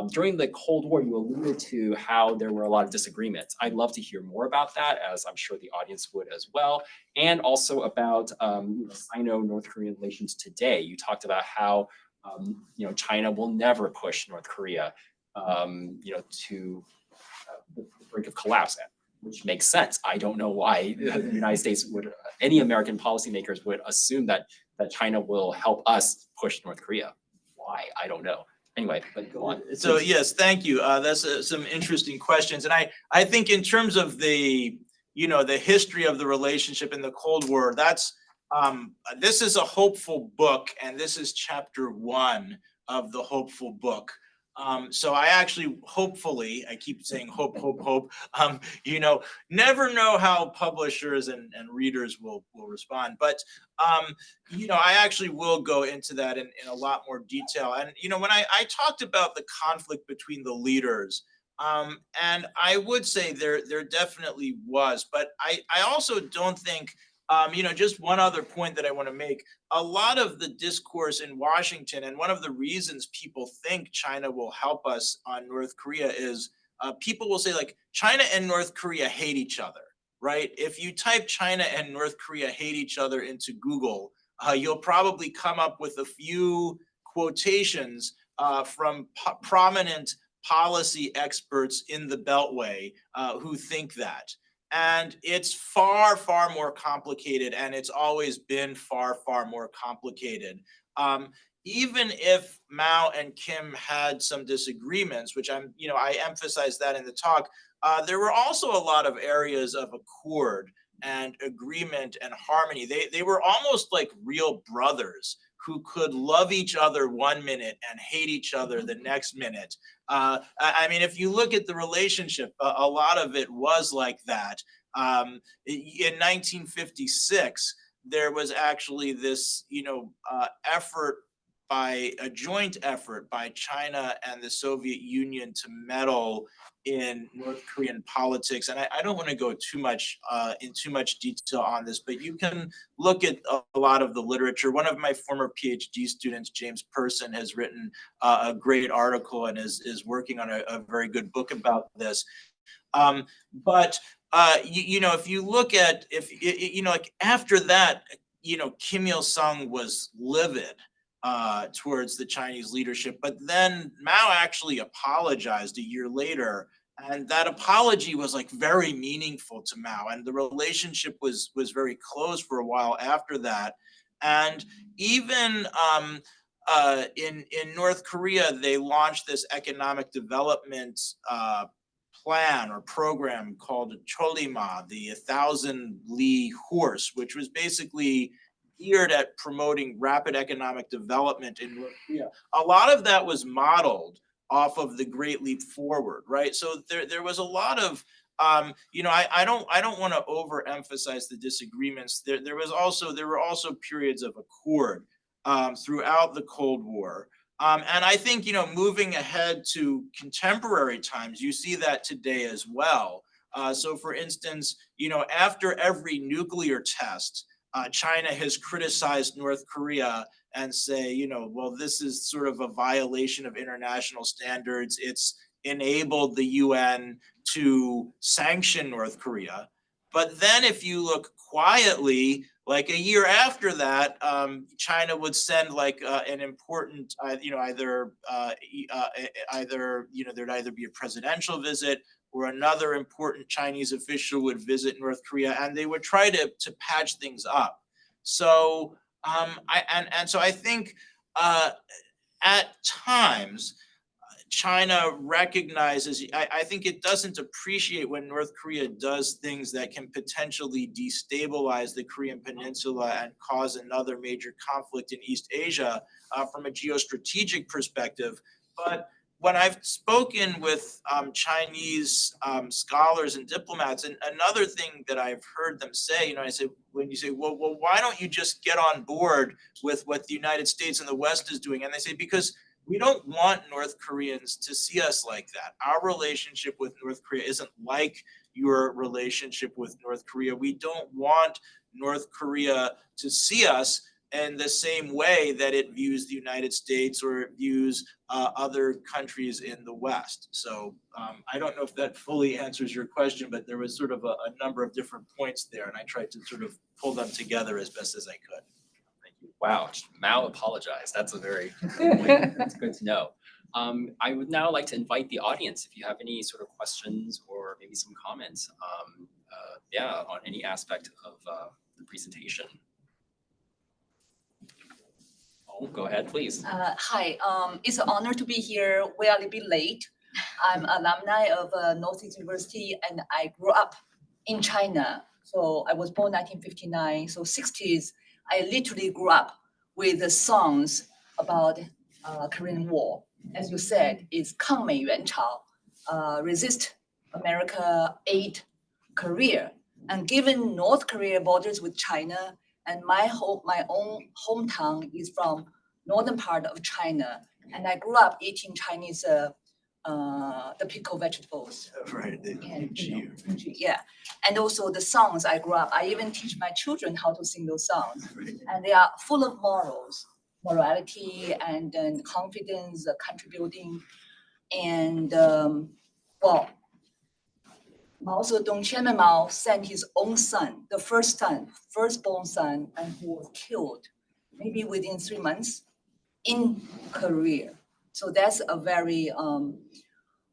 During the Cold War, you alluded to how there were a lot of disagreements. I'd love to hear more about that, as I'm sure the audience would as well, and also about Sino-North Korean relations today. You talked about how China will never push North Korea to the brink of collapse, which makes sense. I don't know why the United States would, any American policymakers would assume that China will help us push North Korea. Why? I don't know. Anyway, but go on. So yes, thank you. That's some interesting questions. And I think in terms of the history of the relationship in the Cold War, this is a hopeful book, and this is chapter 1 of the hopeful book. So I actually, hopefully, I keep saying hope, never know how publishers and readers will respond. But, I actually will go into that in a lot more detail. And, when I talked about the conflict between the leaders, And I would say there definitely was, but I also don't think, just one other point that I want to make. A lot of the discourse in Washington, and one of the reasons people think China will help us on North Korea is people will say like China and North Korea hate each other, right? If you type China and North Korea hate each other into Google, you'll probably come up with a few quotations from prominent policy experts in the Beltway who think that. And it's far, far more complicated, and it's always been far, far more complicated. Even if Mao and Kim had some disagreements, which I emphasize that in the talk, there were also a lot of areas of accord and agreement and harmony. They were almost like real brothers who could love each other one minute and hate each other the next minute. I mean, if you look at the relationship, a lot of it was like that. In 1956, there was actually this, effort a joint effort by China and the Soviet Union to meddle in North Korean politics. And I don't want to go in too much detail on this, but you can look at a lot of the literature. One of my former PhD students, James Person, has written a great article and is working on a very good book about this. But if you look at like after that, Kim Il-sung was livid towards the Chinese leadership, but then Mao actually apologized a year later, and that apology was like very meaningful to Mao, and the relationship was very close for a while after that. And even in North Korea, they launched this economic development plan or program called Cholima, the 1,000-li horse, which was basically geared at promoting rapid economic development in North Korea. A lot of that was modeled off of the Great Leap Forward, right? So there was a lot of, I don't want to overemphasize the disagreements. There were also periods of accord throughout the Cold War. And I think, moving ahead to contemporary times, you see that today as well. So for instance, after every nuclear test, China has criticized North Korea and say, well, this is sort of a violation of international standards. It's enabled the UN to sanction North Korea. But then if you look quietly, like a year after that, China would send like an important, there'd either be a presidential visit or another important Chinese official would visit North Korea, and they would try to patch things up. So so I think at times China recognizes, I think it doesn't appreciate when North Korea does things that can potentially destabilize the Korean Peninsula and cause another major conflict in East Asia from a geostrategic perspective. But when I've spoken with Chinese scholars and diplomats, and another thing that I've heard them say, I say, when you say, well, why don't you just get on board with what the United States and the West is doing? And they say, because we don't want North Koreans to see us like that. Our relationship with North Korea isn't like your relationship with North Korea. We don't want North Korea to see us in the same way that it views the United States or it views other countries in the West. So I don't know if that fully answers your question, but there was sort of a number of different points there, and I tried to sort of pull them together as best as I could. Wow, Mao apologized. That's that's good to know. I would now like to invite the audience if you have any sort of questions or maybe some comments, on any aspect of the presentation. Oh, go ahead, please. Hi, it's an honor to be here. We are a little bit late. I'm alumni of Northeastern University, and I grew up in China. So I was born 1959. So 60s, I literally grew up with the songs about Korean War. As you said, it's 抗美援朝, resist America, aid Korea. And given North Korea borders with China, and my own hometown is from northern part of China, and I grew up eating Chinese the pickled vegetables. Right, the And, you know, kimchi. yeah, and also the songs I grew up, I even teach my children how to sing those songs. And they are full of morality, and then confidence, country building. And well, Mao Zedong, Chairman Mao sent his own son, the firstborn son, and who was killed maybe within 3 months in Korea. So that's a very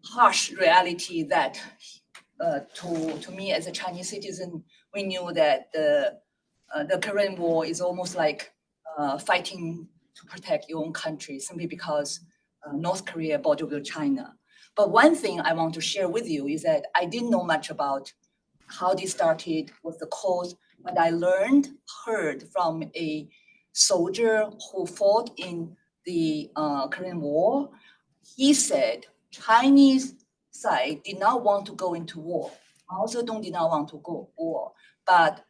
harsh reality that to me as a Chinese citizen, we knew that the Korean War is almost like fighting to protect your own country simply because North Korea bordered with China. But one thing I want to share with you is that I didn't know much about how this started, what's the cause, but I heard from a soldier who fought in the Korean War. He said Chinese side did not want to go into war. Mao Zedong did not want to go war, but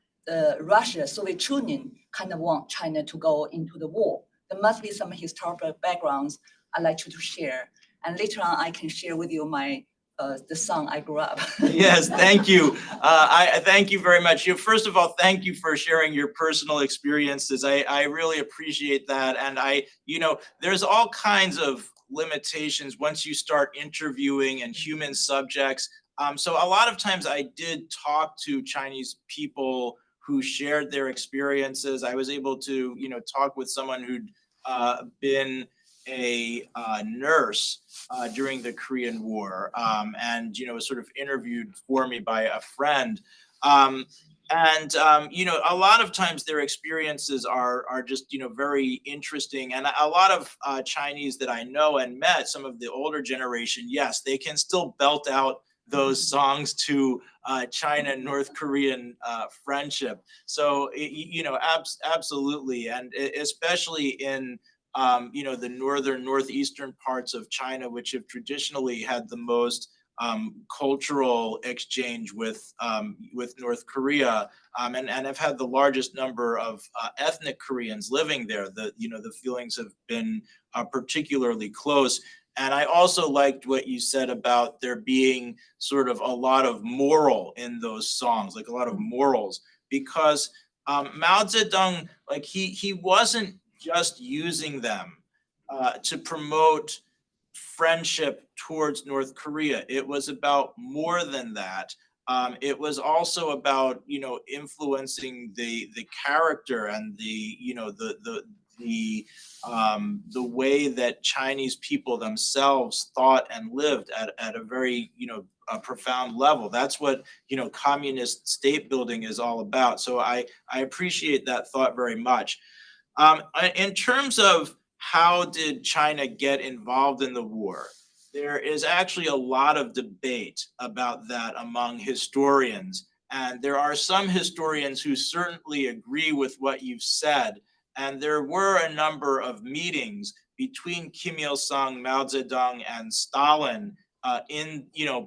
Russia, Soviet Union, kind of want China to go into the war. There must be some historical backgrounds I'd like you to share, and later on I can share with you my the song I grew up. Yes, thank you. I thank you very much. First of all, thank you for sharing your personal experiences. I really appreciate that. And there's all kinds of limitations once you start interviewing and human subjects. So a lot of times I did talk to Chinese people who shared their experiences. I was able to, talk with someone who'd been a nurse during the Korean War, and was sort of interviewed for me by a friend. A lot of times their experiences are just very interesting. And a lot of Chinese that I know and met, some of the older generation, yes, they can still belt out those songs to China and North Korean friendship. So absolutely, and especially in the northern, northeastern parts of China, which have traditionally had the most cultural exchange with North Korea, and have had the largest number of ethnic Koreans living there. The feelings have been particularly close. And I also liked what you said about there being sort of a lot of moral in those songs, like a lot of morals, because Mao Zedong, like he wasn't just using them to promote friendship towards North Korea. It was about more than that. It was also about influencing the character and the way that Chinese people themselves thought and lived at a very a profound level. That's what communist state building is all about. So I appreciate that thought very much. In terms of how did China get involved in the war, there is actually a lot of debate about that among historians. And there are some historians who certainly agree with what you've said. And there were a number of meetings between Kim Il-sung, Mao Zedong, and Stalin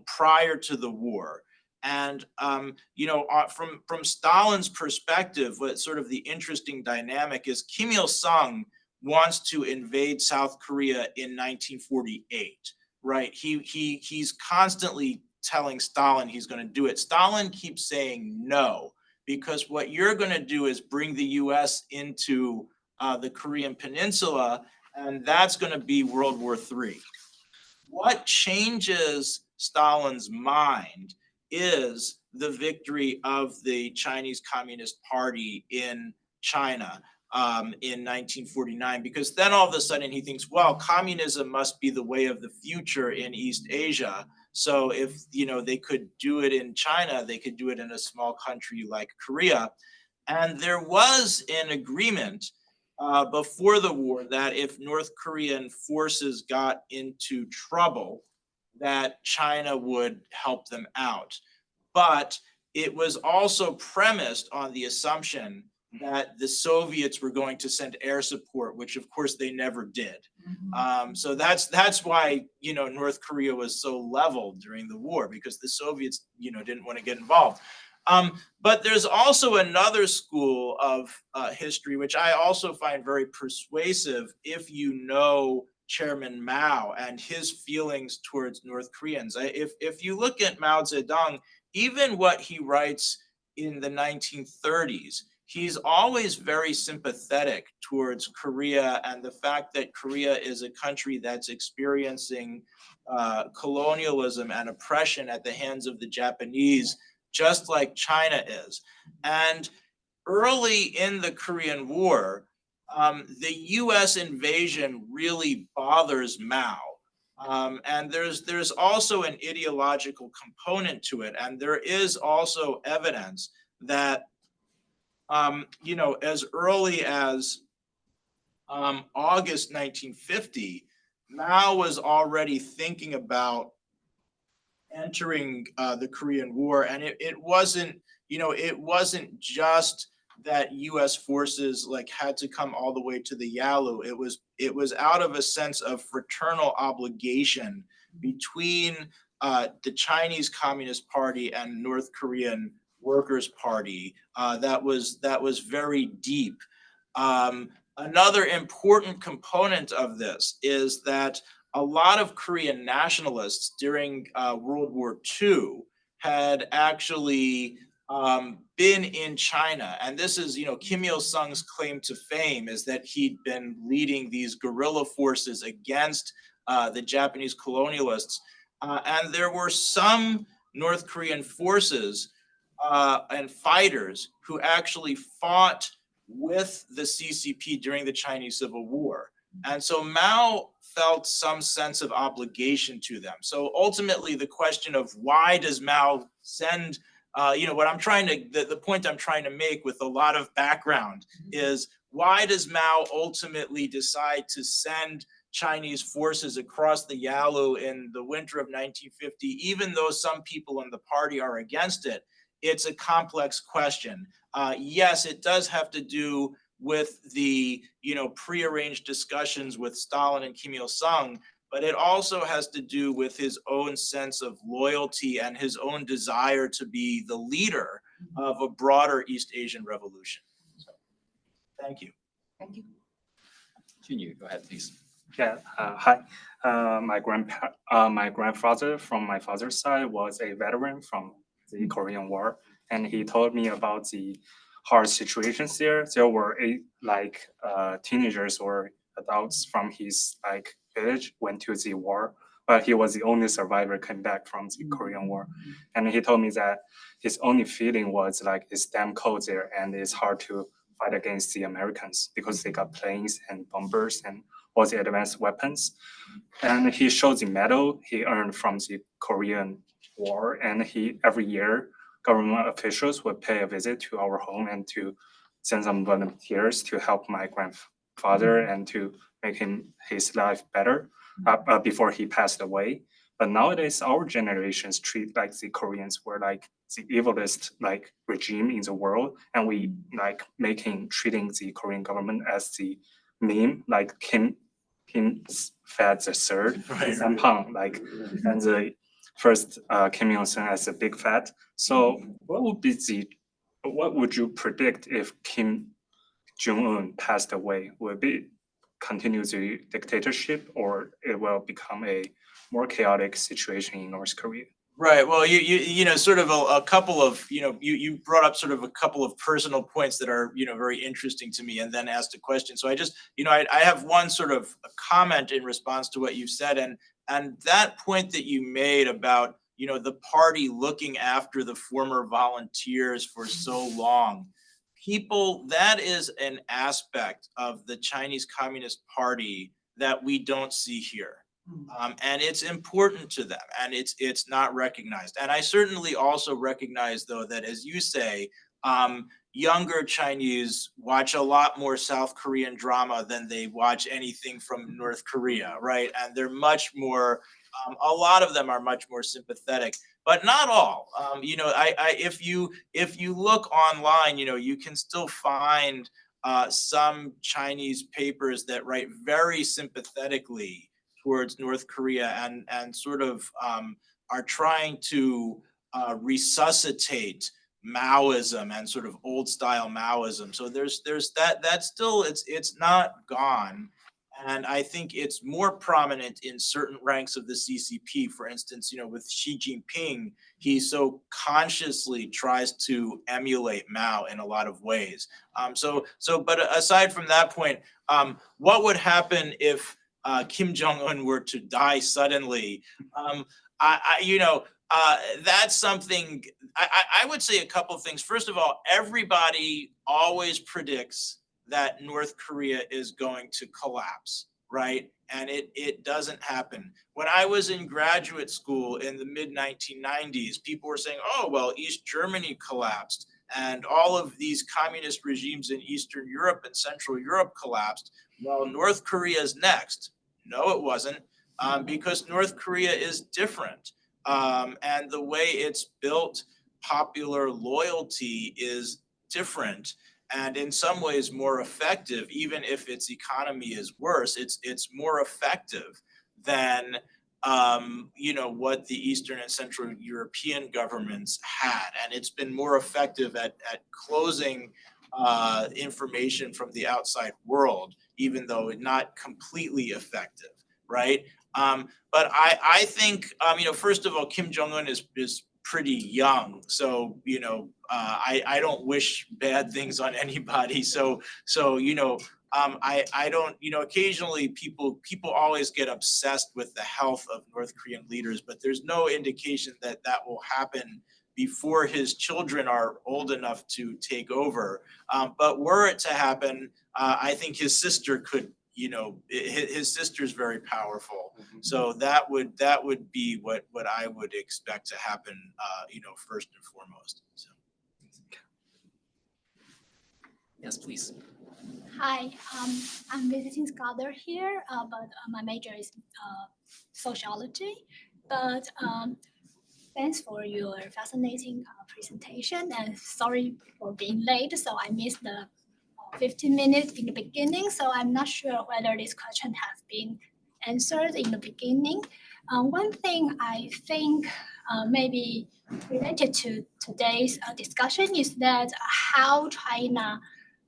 prior to the war. And from Stalin's perspective, what sort of the interesting dynamic is Kim Il-sung wants to invade South Korea in 1948, right? He's constantly telling Stalin he's going to do it. Stalin keeps saying no, because what you're going to do is bring the US into the Korean Peninsula, and that's going to be World War III. What changes Stalin's mind is the victory of the Chinese Communist Party in China in 1949, because then all of a sudden he thinks, well, communism must be the way of the future in East Asia. So if they could do it in China, they could do it in a small country like Korea. And there was an agreement before the war that if North Korean forces got into trouble, that China would help them out. But it was also premised on the assumption that the Soviets were going to send air support, which of course they never did. So that's why North Korea was so leveled during the war, because the Soviets didn't want to get involved. But there's also another school of history, which I also find very persuasive if you know Chairman Mao and his feelings towards North Koreans. If you look at Mao Zedong, even what he writes in the 1930s, he's always very sympathetic towards Korea and the fact that Korea is a country that's experiencing colonialism and oppression at the hands of the Japanese, just like China is. And early in the Korean War, the US invasion really bothers Mao. And there's also an ideological component to it. And there is also evidence that, as early as August 1950, Mao was already thinking about entering the Korean War. And it wasn't just that US forces like had to come all the way to the Yalu. It was out of a sense of fraternal obligation between the Chinese Communist Party and North Korean Workers' Party that was very deep. Another important component of this is that a lot of Korean nationalists during World War II had actually been in China. And this is, Kim Il-sung's claim to fame is that he'd been leading these guerrilla forces against the Japanese colonialists. And there were some North Korean forces and fighters who actually fought with the CCP during the Chinese Civil War. And so Mao felt some sense of obligation to them. So ultimately, the question of why does Mao send, the point I'm trying to make with a lot of background is why does Mao ultimately decide to send Chinese forces across the Yalu in the winter of 1950, even though some people in the party are against it? It's a complex question. Yes, it does have to do with the prearranged discussions with Stalin and Kim Il-sung, but it also has to do with his own sense of loyalty and his own desire to be the leader of a broader East Asian revolution. So, thank you. Thank you. Junyu, go ahead, please. Yeah, hi. My grandfather from my father's side was a veteran from the Korean War, and he told me about the hard situations there. There were teenagers or adults from his village went to the war, but he was the only survivor came back from the Korean War. And he told me that his only feeling was it's damn cold there and it's hard to fight against the Americans because they got planes and bombers and all the advanced weapons. And he showed the medal he earned from the Korean War, and every year government officials would pay a visit to our home and to send some volunteers to help my grandfather and to make his life better before he passed away. But nowadays, our generations treat the Koreans were the evilest regime in the world, and we treating the Korean government as the meme, like Kim Fat the third, and Pang, and the first Kim Il-sung as a big fat. So what would you predict if Kim Jong-un passed away? Will it continue the dictatorship, or it will become a more chaotic situation in North Korea? Right. Well, sort of a couple of, you brought up sort of a couple of personal points that are, very interesting to me, and then asked a question. So I just, I have one sort of a comment in response to what you said, and that point that you made about, the party looking after the former volunteers for so long. That is an aspect of the Chinese Communist Party that we don't see here. And it's important to them, and it's not recognized. And I certainly also recognize, though, that as you say, younger Chinese watch a lot more South Korean drama than they watch anything from North Korea, right? And they're much more, a lot of them are much more sympathetic, but not all. If you look online, you can still find some Chinese papers that write very sympathetically towards North Korea and sort of are trying to resuscitate Maoism and sort of old style Maoism. So there's that still it's not gone. And I think it's more prominent in certain ranks of the CCP. For instance, with Xi Jinping, he so consciously tries to emulate Mao in a lot of ways. But aside from that point, what would happen if Kim Jong-un were to die suddenly? That's something I would say a couple of things. First of all, everybody always predicts that North Korea is going to collapse, right? And it doesn't happen. When I was in graduate school in the mid-1990s, people were saying, oh, well, East Germany collapsed and all of these communist regimes in Eastern Europe and Central Europe collapsed. Well, North Korea's next. No, it wasn't, because North Korea is different. And the way it's built popular loyalty is different, and in some ways more effective. Even if its economy is worse, it's more effective than what the Eastern and Central European governments had, and it's been more effective at closing information from the outside world, even though not completely effective, right? But I think first of all, Kim Jong-un is pretty young, so I don't wish bad things on anybody. So I don't, occasionally people always get obsessed with the health of North Korean leaders, but there's no indication that will happen before his children are old enough to take over. But were it to happen, I think his sister could, his sister's very powerful. So that would be what I would expect to happen, first and foremost. So. Yes, please. Hi, I'm visiting scholar here, but my major is sociology. But thanks for your fascinating presentation, and sorry for being late. So I missed the 15 minutes in the beginning. So I'm not sure whether this question has been answered in the beginning. One thing I think maybe related to today's discussion is that how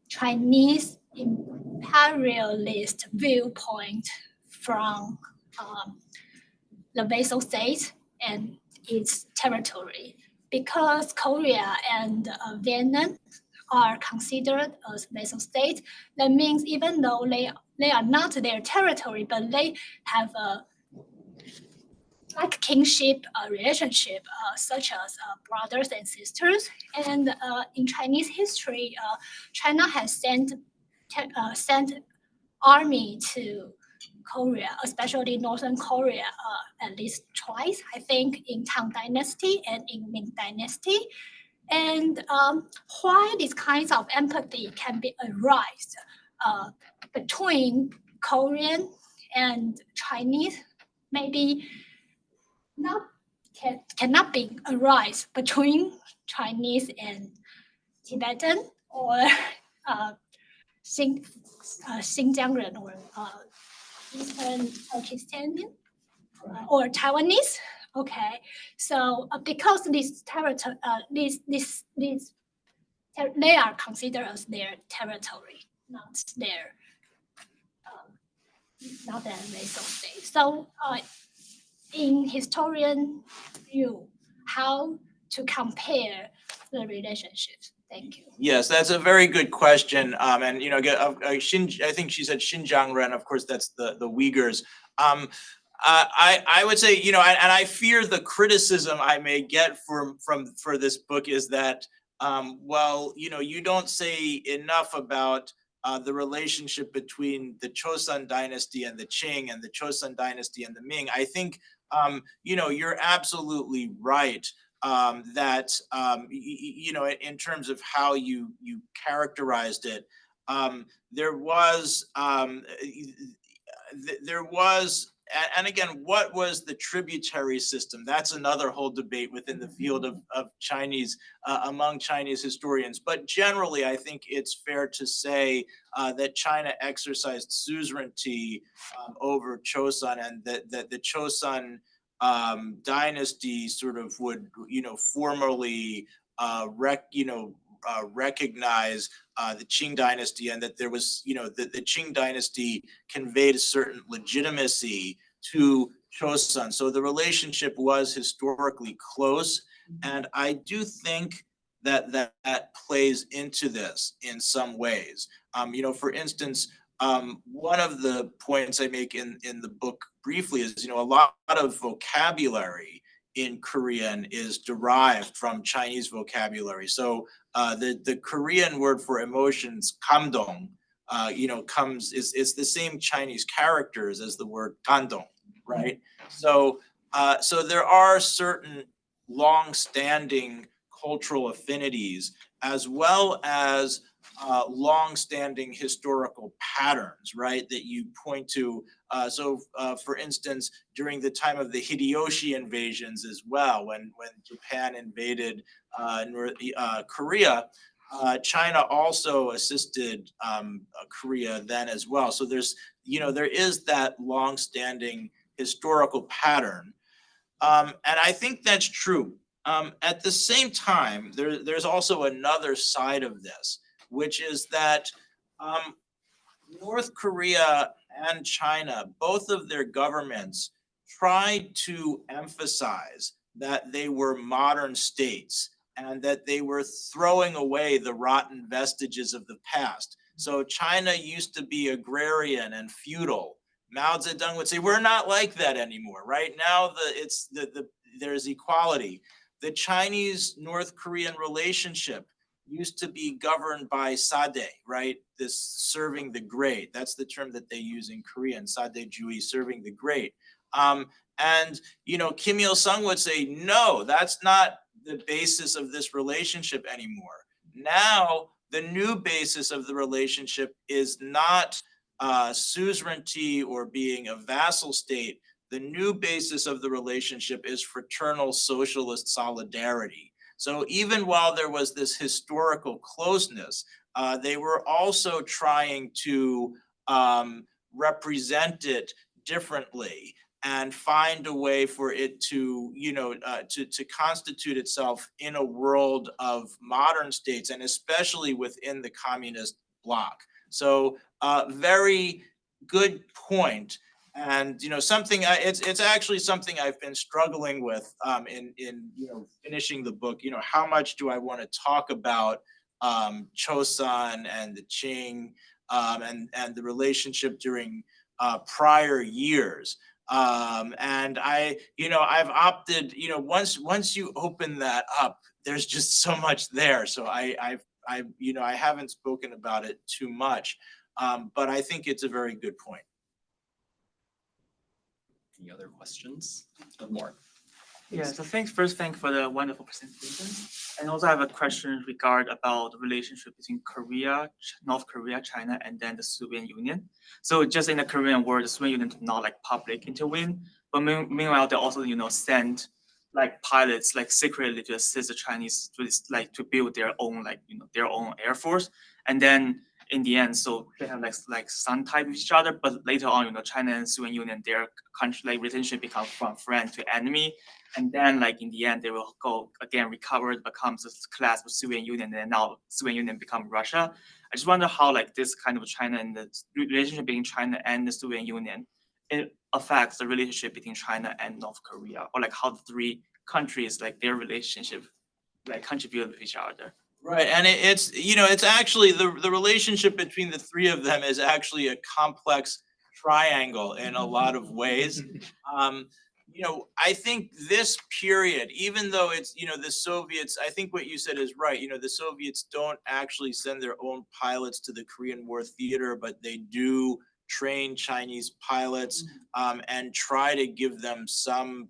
Chinese imperialist viewpoint from the vassal state and its territory, because Korea and Vietnam are considered as vassal states. That means even though they are not their territory, but they have a like kinship relationship, such as brothers and sisters. And in Chinese history, China has sent army to Korea, especially Northern Korea, at least twice, I think, in Tang Dynasty and in Ming Dynasty. And why these kinds of empathy can be arised between Korean and Chinese, maybe cannot be arise between Chinese and Tibetan or Xinjiang or Eastern Turkestanian or Taiwanese. Okay, so because these territory, they are considered as their territory, not their vassal state. So in historian view, how to compare the relationships? Thank you. Yes, that's a very good question. And I think she said Xinjiang, of course, that's the Uyghurs. I would say, and I fear the criticism I may get for this book is that, you don't say enough about the relationship between the Chosun dynasty and the Qing and the Chosun dynasty and the Ming. I think, you're absolutely right. That in terms of how you characterized it, there was, and again, what was the tributary system? That's another whole debate within the field of Chinese, among Chinese historians. But generally, I think it's fair to say that China exercised suzerainty over Chosun, and that the Chosun dynasty sort of would, formally recognize the Qing dynasty, and that there was, the Qing dynasty conveyed a certain legitimacy to Chosun. So the relationship was historically close, and I do think that plays into this in some ways. For instance, one of the points I make in the book briefly is, a lot of vocabulary in Korean is derived from Chinese vocabulary. So the Korean word for emotions, 감동, it's the same Chinese characters as the word gandong, right? So there are certain long-standing cultural affinities, as well as long-standing historical patterns, right, that you point to. For instance, during the time of the Hideyoshi invasions as well, when Japan invaded Korea, China also assisted Korea then as well. So there is that long-standing historical pattern. And I think that's true. At the same time, there's also another side of this, which is that North Korea and China, both of their governments tried to emphasize that they were modern states and that they were throwing away the rotten vestiges of the past. So China used to be agrarian and feudal. Mao Zedong would say, we're not like that anymore. Right now, there's equality. The Chinese-North Korean relationship used to be governed by sade, right? This serving the great. That's the term that they use in Korean, sade-jui, serving the great. And Kim Il-sung would say, no, that's not the basis of this relationship anymore. Now, the new basis of the relationship is not suzerainty or being a vassal state. The new basis of the relationship is fraternal socialist solidarity. So even while there was this historical closeness, they were also trying to represent it differently and find a way for it to, to constitute itself in a world of modern states, and especially within the communist bloc. So very good point. And something it's actually something I've been struggling with in finishing the book. How much do I want to talk about Chosun and the Qing and the relationship during prior years? And I've opted. Once you open that up, there's just so much there. So I haven't spoken about it too much, but I think it's a very good point. Any other questions? Or more? Yeah, so thanks for the wonderful presentation. And also I have a question about the relationship between Korea, North Korea, China, and then the Soviet Union. So just in the Korean War, the Soviet Union did not public intervene, but meanwhile they also send pilots secretly to assist the Chinese to build their own their own air force. And then in the end, so they have some type of each other, but later on, China and Soviet Union, their country relationship become from friend to enemy, and then in the end, they will go again recover, becomes a class with Soviet Union, and now Soviet Union become Russia. I just wonder how this kind of China and the relationship between China and the Soviet Union, it affects the relationship between China and North Korea, or how the three countries their relationship contribute with each other. Right, and it's actually the relationship between the three of them is actually a complex triangle in a lot of ways. I think this period, even though it's the Soviets, I think what you said is right. The Soviets don't actually send their own pilots to the Korean War theater, but they do train Chinese pilots and try to give them some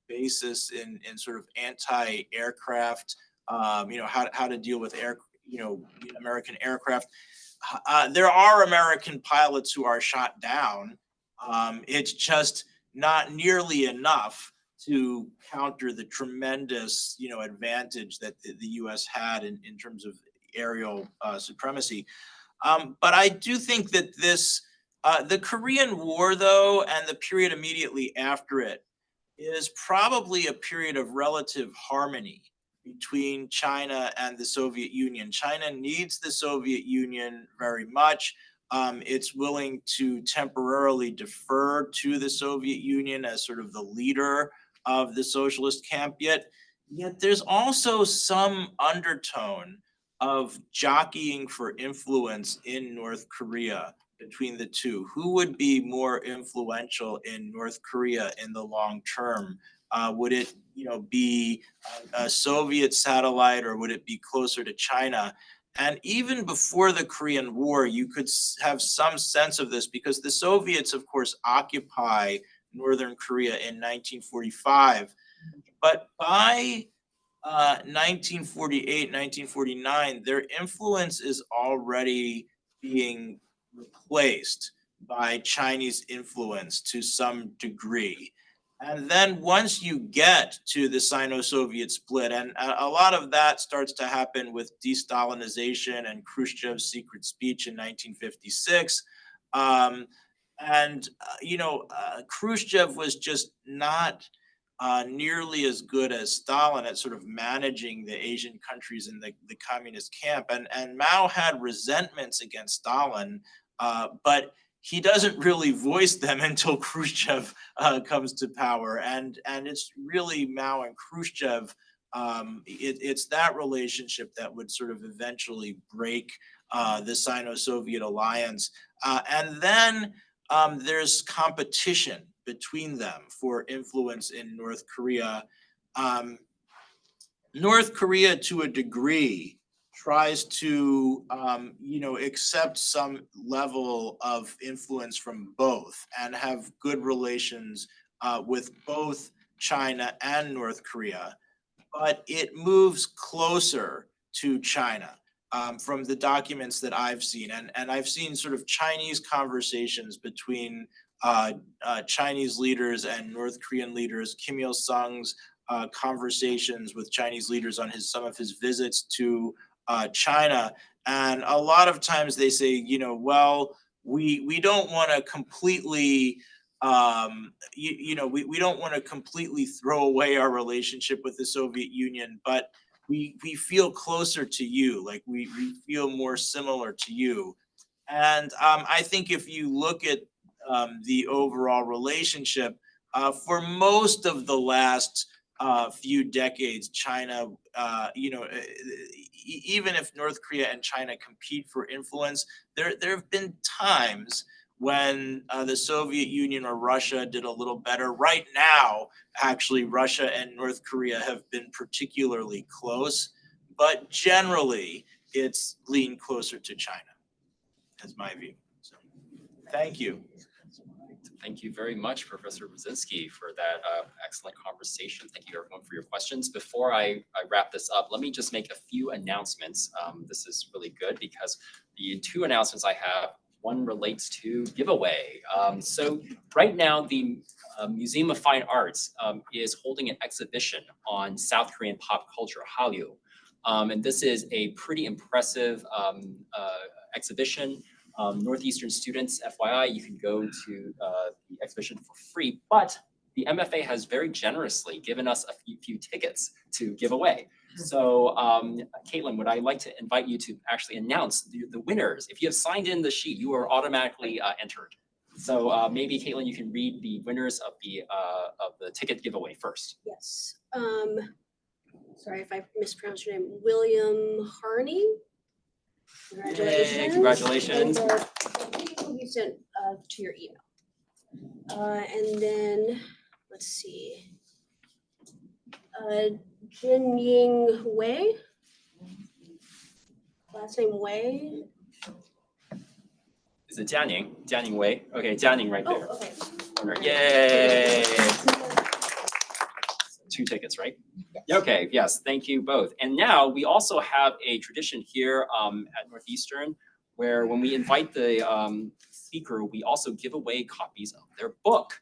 basis in sort of anti-aircraft. How to deal with American aircraft. There are American pilots who are shot down. It's just not nearly enough to counter the tremendous, advantage that the U.S. had in terms of aerial supremacy. But I do think that the Korean War, though, and the period immediately after it is probably a period of relative harmony between China and the Soviet Union. China needs the Soviet Union very much. It's willing to temporarily defer to the Soviet Union as sort of the leader of the socialist camp, yet there's also some undertone of jockeying for influence in North Korea between the two. Who would be more influential in North Korea in the long term? Would it, be a Soviet satellite, or would it be closer to China? And even before the Korean War, you could have some sense of this because the Soviets, of course, occupy Northern Korea in 1945. But by 1948, 1949, their influence is already being replaced by Chinese influence to some degree. And then once you get to the Sino-Soviet split, and a lot of that starts to happen with de-Stalinization and Khrushchev's secret speech in 1956. Khrushchev was just not nearly as good as Stalin at sort of managing the Asian countries in the communist camp. And Mao had resentments against Stalin, but he doesn't really voice them until Khrushchev comes to power. And it's really Mao and Khrushchev, it's that relationship that would sort of eventually break the Sino-Soviet alliance. And then there's competition between them for influence in North Korea. North Korea, to a degree, tries to, accept some level of influence from both and have good relations with both China and North Korea, but it moves closer to China. From the documents that I've seen, and I've seen sort of Chinese conversations between Chinese leaders and North Korean leaders. Kim Il-sung's conversations with Chinese leaders on some of his visits to China, and a lot of times they say, we don't want to completely, we don't want to completely throw away our relationship with the Soviet Union, but we feel closer to you, like we feel more similar to you. And I think if you look at the overall relationship, for most of the last few decades, China, even if North Korea and China compete for influence, there have been times when the Soviet Union or Russia did a little better. Right now, actually, Russia and North Korea have been particularly close, but generally, it's leaned closer to China, is my view. So, thank you. Thank you very much, Professor Brazinsky, for that excellent conversation. Thank you, everyone, for your questions. Before I wrap this up, let me just make a few announcements. This is really good because the two announcements I have, one relates to giveaway. So right now, the Museum of Fine Arts is holding an exhibition on South Korean pop culture, Hallyu. And this is a pretty impressive exhibition. Northeastern students, FYI, you can go to the exhibition for free, but the MFA has very generously given us a few tickets to give away. So Caitlin, would I like to invite you to actually announce the winners. If you have signed in the sheet, you are automatically entered. So maybe Caitlin, you can read the winners of the ticket giveaway first. Yes. Sorry if I mispronounced your name. William Harney. Congratulations. Yay, congratulations. And the ticket will be sent to your email. And then let's see. Jin Ying Wei. Last name Wei. Is it Jianing? Jianing Wei? Okay, Jianing right there. Oh, okay. Winner. Yay! 2 tickets, right? Yes. Okay, yes, thank you both. And now we also have a tradition here at Northeastern where when we invite the speaker, we also give away copies of their book.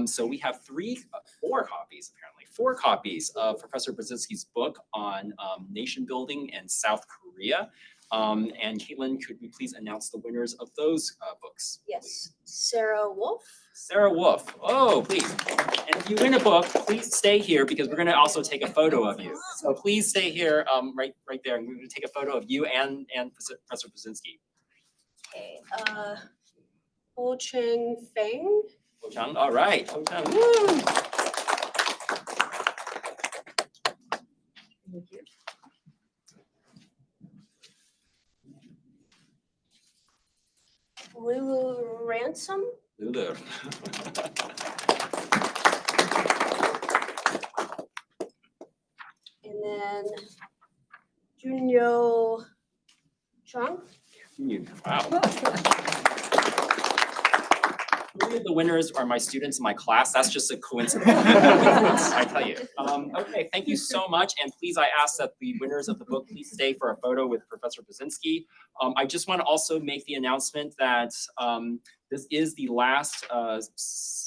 So we have 4 copies, apparently, 4 copies of Professor Brazinsky's book on nation building in South Korea. And Caitlin, could we please announce the winners of those books? Yes. Sarah Wolf. Sarah Wolf. Oh, please. And if you win a book, please stay here because we're gonna also take a photo of you. So please stay here, right there. And we're gonna take a photo of you and Professor Brazinsky. Okay, Ho Cheng Feng. Ho Chang, all right. Ho Chang, woo. Lulu Ransom. Lulu. And then Junyo Chung. Wow. Three of the winners are my students in my class. That's just a coincidence. I tell you. Okay, thank you so much. And please, I ask that the winners of the book please stay for a photo with Professor Brazinsky. I just want to also make the announcement that this is the last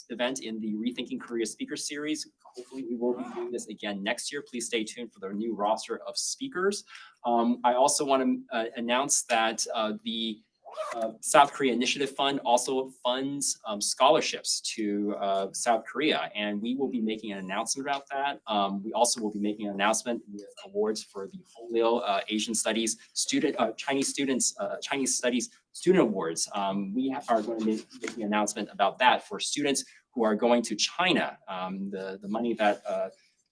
event in the Rethinking Korea Speaker Series. Hopefully we will be doing this again next year. Please stay tuned for the new roster of speakers. I also want to announce that the South Korea Initiative Fund also funds scholarships to South Korea, and we will be making an announcement about that. We also will be making an announcement with awards for the Holil Asian Studies student, Chinese Studies Student Awards. We are going to be making an announcement about that for students who are going to China. The money that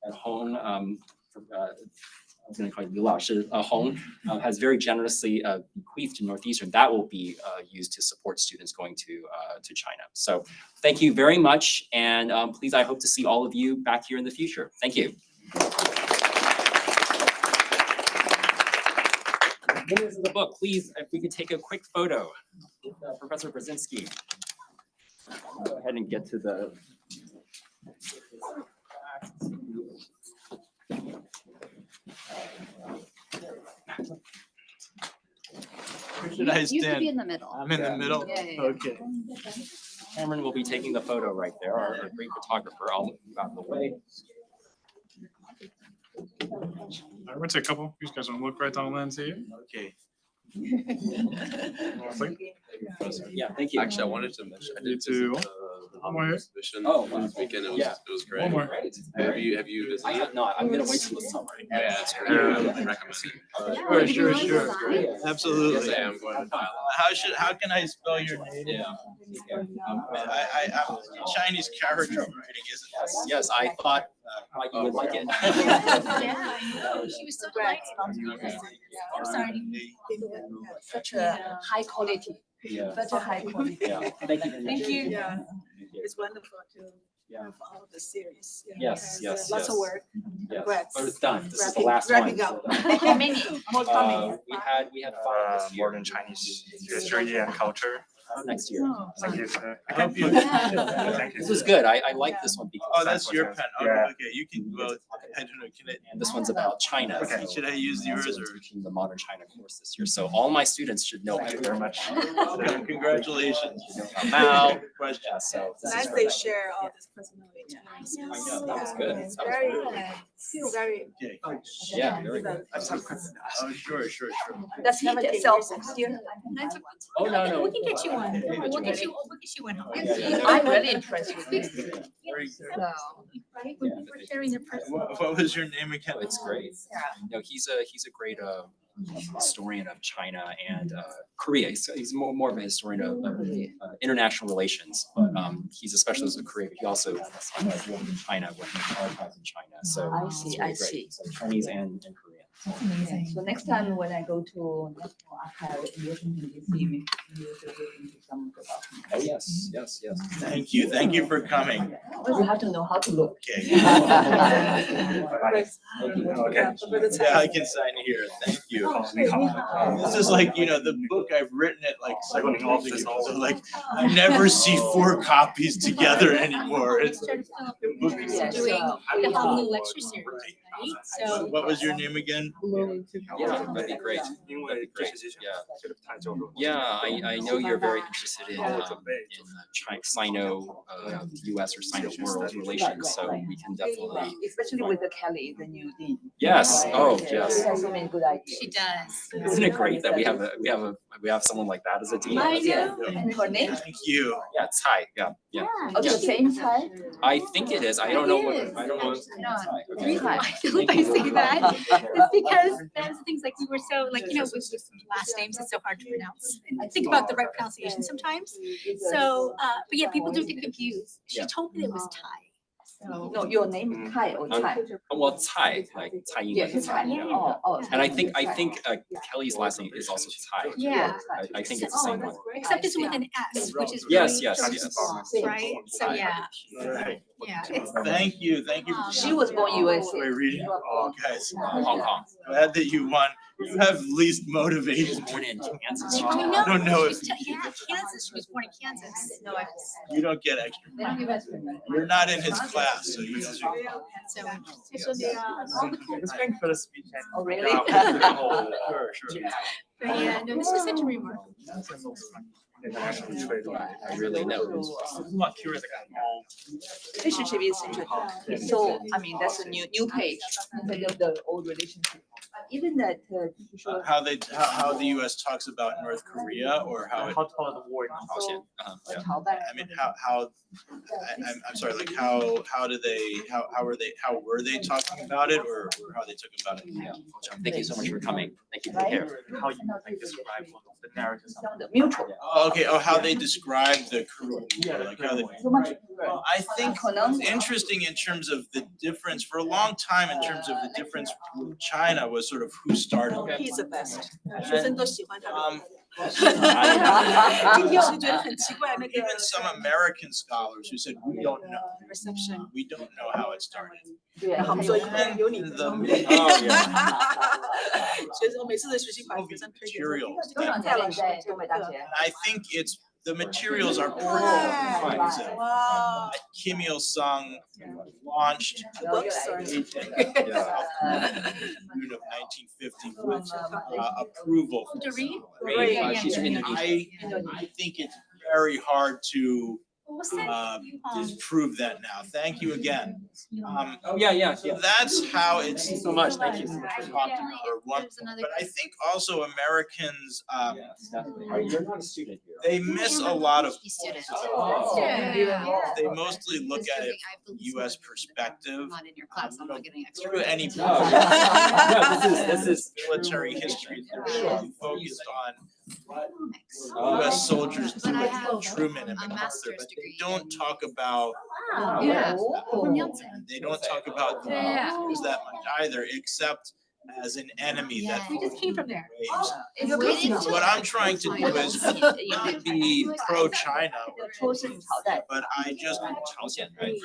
at home I was going to call it Liu Laoshi, Hong has very generously bequeathed to Northeastern. That will be used to support students going to China. So thank you very much, and please, I hope to see all of you back here in the future. Thank you. Winners of the book, please, if we could take a quick photo with Professor Brazinsky. Go ahead and get to the. Where should I You could be stand? in the middle. I'm in the middle? Yeah, yeah, yeah. Okay. Cameron will be taking the photo right there, our great photographer. I'll move out of the way. I went to a couple. You guys want to look right down the lens here? Okay. Yeah, thank you. Actually, I wanted to mention, I You did too. visit the One more here. exhibition Oh, wow. this weekend. It Yeah. was great. One more. Great. Have you I visited? have not. I'm gonna wait till the summer. Yeah, it's great. Yeah. I would recommend it. Sure. Absolutely. Yes, I am going to Taiwan. How can I spell your name? Yeah. I'm Chinese character writing isn't. Yes, I thought you would like it. Yeah, she was so delighted. I'm sorry. Such a high quality, Yeah. such a high quality. Yeah. Thank you. very much. Thank you. Yeah, Thank you. it's wonderful to Yeah. have all the series. you know, Yes, and, yes, Lots of yes. work. Yes. Congrats. But it's done. This is the Wrapping- last one. wrapping up. How many? More coming. We had 5 this year. Modern Chinese history and culture. Next year. Thank you, sir. I hope you. Thank you. This was good. I like this one because. Oh, that's your pen. Oh, Yeah. okay, you can go. I don't know, can it? And this one's about China. Okay, so should I use I'm also yours or? teaching the modern China course this year, so all my students should know. Thank you very much. Okay, congratulations. Should know about Mao. Question. Yeah, so. this is Nice very they nice. share all this personal experiences. I know, that was Yeah, good. it's That was very, very very. Okay. Yeah, very good. Oh, sure. Does he Never sell take books here? Oh, no. We can get you one. We'll get you one. I'm really impressed with this. Very good. So, Right? We're sharing their presence. What was your name again? Oh, it's great. No, he's a great historian of China and Korea. He's more of a historian of international relations, but he's a specialist in Korea. But he also worked in China when he archived in China. So I it's see, really I great. see. So Chinese and Korean. So next time when I go to National Archive in Washington DC, maybe you should look into some of the documents. Oh, yes. Thank you for coming. Well, you have to know how to look. Okay. Okay. Yeah, I can sign here. Thank you. This is like, the book, I've written it like several times ago, so like, I never see 4 copies together anymore. It's Started the book is. Yes, doing the whole new lecture series. Right. right? So What was your name again? Yeah, that'd be great. That'd be great. Yeah, I know you're very interested in Sino US or Sino world relations, so we can definitely. Especially with the Kelly, the new dean. Yes. Oh, She yes. has so many good ideas. she does. Isn't it great that we have someone like that as a dean? I know. And her name? Thank you. Yeah, Tsai. Yeah. Oh, the same time? I think it is. I don't know what. I don't know. The Okay. reason why I feel like I say that is because there's things like we were so like, you know, with last names, it's so hard to pronounce. And think about the right pronunciation sometimes. So, but yeah, people do get confused. She Yeah. told me that it was Thai. No, your name is Tai or Tai? Well, Tsai, like Tsai Yeah, Ing-wen. Tai. Yeah. Oh. And I think Kelly's last name is also Tsai. Yeah. I think it's the same one. Except it's with an S, which is Yes, really yes. right? So yeah, Right. yeah. It's Thank you. She was born USA. We're reading. Oh, guys, Hong Kong. glad that you won. You have least motivation. Born in Kansas. I know. I don't know if Yeah, Kansas. She was born in Kansas. No, you don't get extra. You're not in his class, so you don't. So Thanks for the speech. Oh, really? Sure. but yeah, no, this was such a remarkable. I really know. I'm not curious about Relationship is interesting. So, I mean, that's a new page instead of the old relationship. Even that, How the U.S. talks about North Korea, or how it, how tall the war. Yeah. I mean, I'm sorry, like how were they talking about it, or how they took about it? Yeah. Thank you so much for coming. Thank you for here. How you like describe the narratives. mutual. Oh, okay. Oh, how they describe the Korean War, like how they. Well, I think it's interesting in terms of the difference for a long time in terms of the difference with China was sort of who started. He's the best. 学生都喜欢他。 Um, 今天我就觉得很奇怪，那个 even some American scholars who said we don't know, reception。 we don't know how it started. 对，然后我们说 And 有你的。 the oh yeah. 学生我每次的学习把学生推荐。 Materials. 在老师东北大学。 And I think it's the materials are perfect. Wow. Kim Il Sung launched Whoops, sorry. in June of 1950 with approval. To read? She's from Indonesia. I think it's very hard to What was that? disprove that now. Thank you again. Oh, yeah. So that's how it's. Thank you so much. Thank you. But I think also Americans, You're not a student here. they miss a lot of. Yeah. They mostly look at it from U.S. perspective. Not in your class, I'm not getting extra. Through any Oh, yeah. This is military history, they're really focused on what Oh. U.S. soldiers do But I with have Truman and a MacArthur, master's but they degree don't talk about. Yeah. They don't talk about Yeah. Jews that much either, except as an enemy that. We just came from there. raised. What I'm trying to do is not be pro-China, 出生朝代。 but I just朝鲜, right?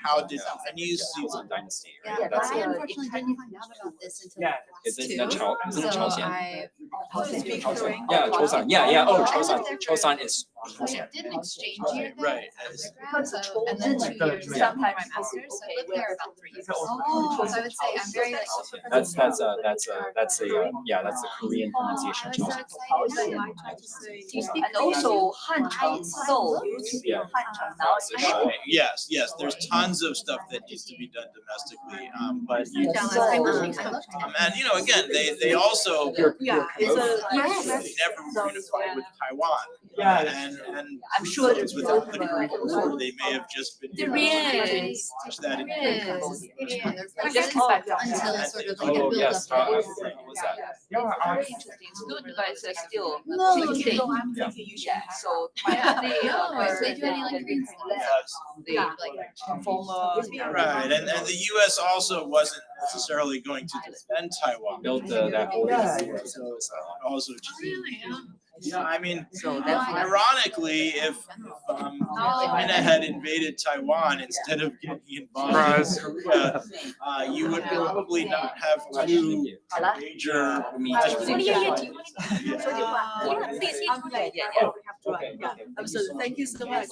how did Chinese see It's a dynasty, Yeah, right? but That's I it. unfortunately didn't find out about this until Yeah. Is it class two. Isn't it So Chaosien? I Speak Korean. Yeah, Chosan. Yeah. Oh, Chosan. I Chosan is. I did an exchange year there. Right. So, and then 2 years for my master's, so I lived there about 3 years. So I would say I'm very like. That's the Korean pronunciation of I was so Chosan. excited. Do you speak And also Hanchang Seoul used to be Yeah. Hanchang, now it's Seoul. Yes, there's tons of stuff that needs to be done domestically, but you. Jealous. I wish I loved And again, they also. Yeah, it's a, yes. They never unified with Taiwan. Yeah. And I'm sure it's with the Korean War, they may have just been. There is. Push that in. There is. Just come back down. Until sort of like a Oh, build yes. up. What was that? Very interesting. It's good you guys are still. Okay. I'm thinking you should. So. Yeah. So they do any like Korean The like performer. Right, and the US also wasn't necessarily going to defend Taiwan. Built that whole. So also, Really? I mean, So that's ironically, if China had invaded Taiwan instead of getting involved in Korea, you would probably not have two major. What do you do? Yeah. Yeah, please. Yeah. Absolutely. Thank you so much.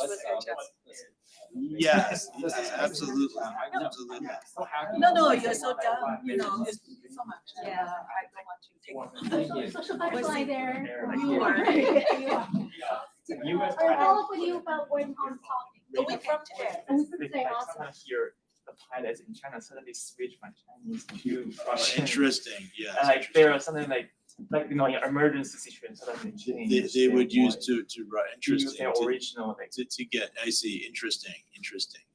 Yes, yes, absolutely, absolutely. No, you're so dumb, you know, it's so much. Yeah, I don't want to take. Social butterfly there. You are. I'll follow up with you about when on topic. The week from today. And we could Like, say I also. sometimes hear the pilots in China suddenly switch from Chinese to Russian. Interesting, yes. And like there are something like you know, in emergency situation, suddenly change. They would use voice to write, to use interesting, their original like. to get, I see, interesting,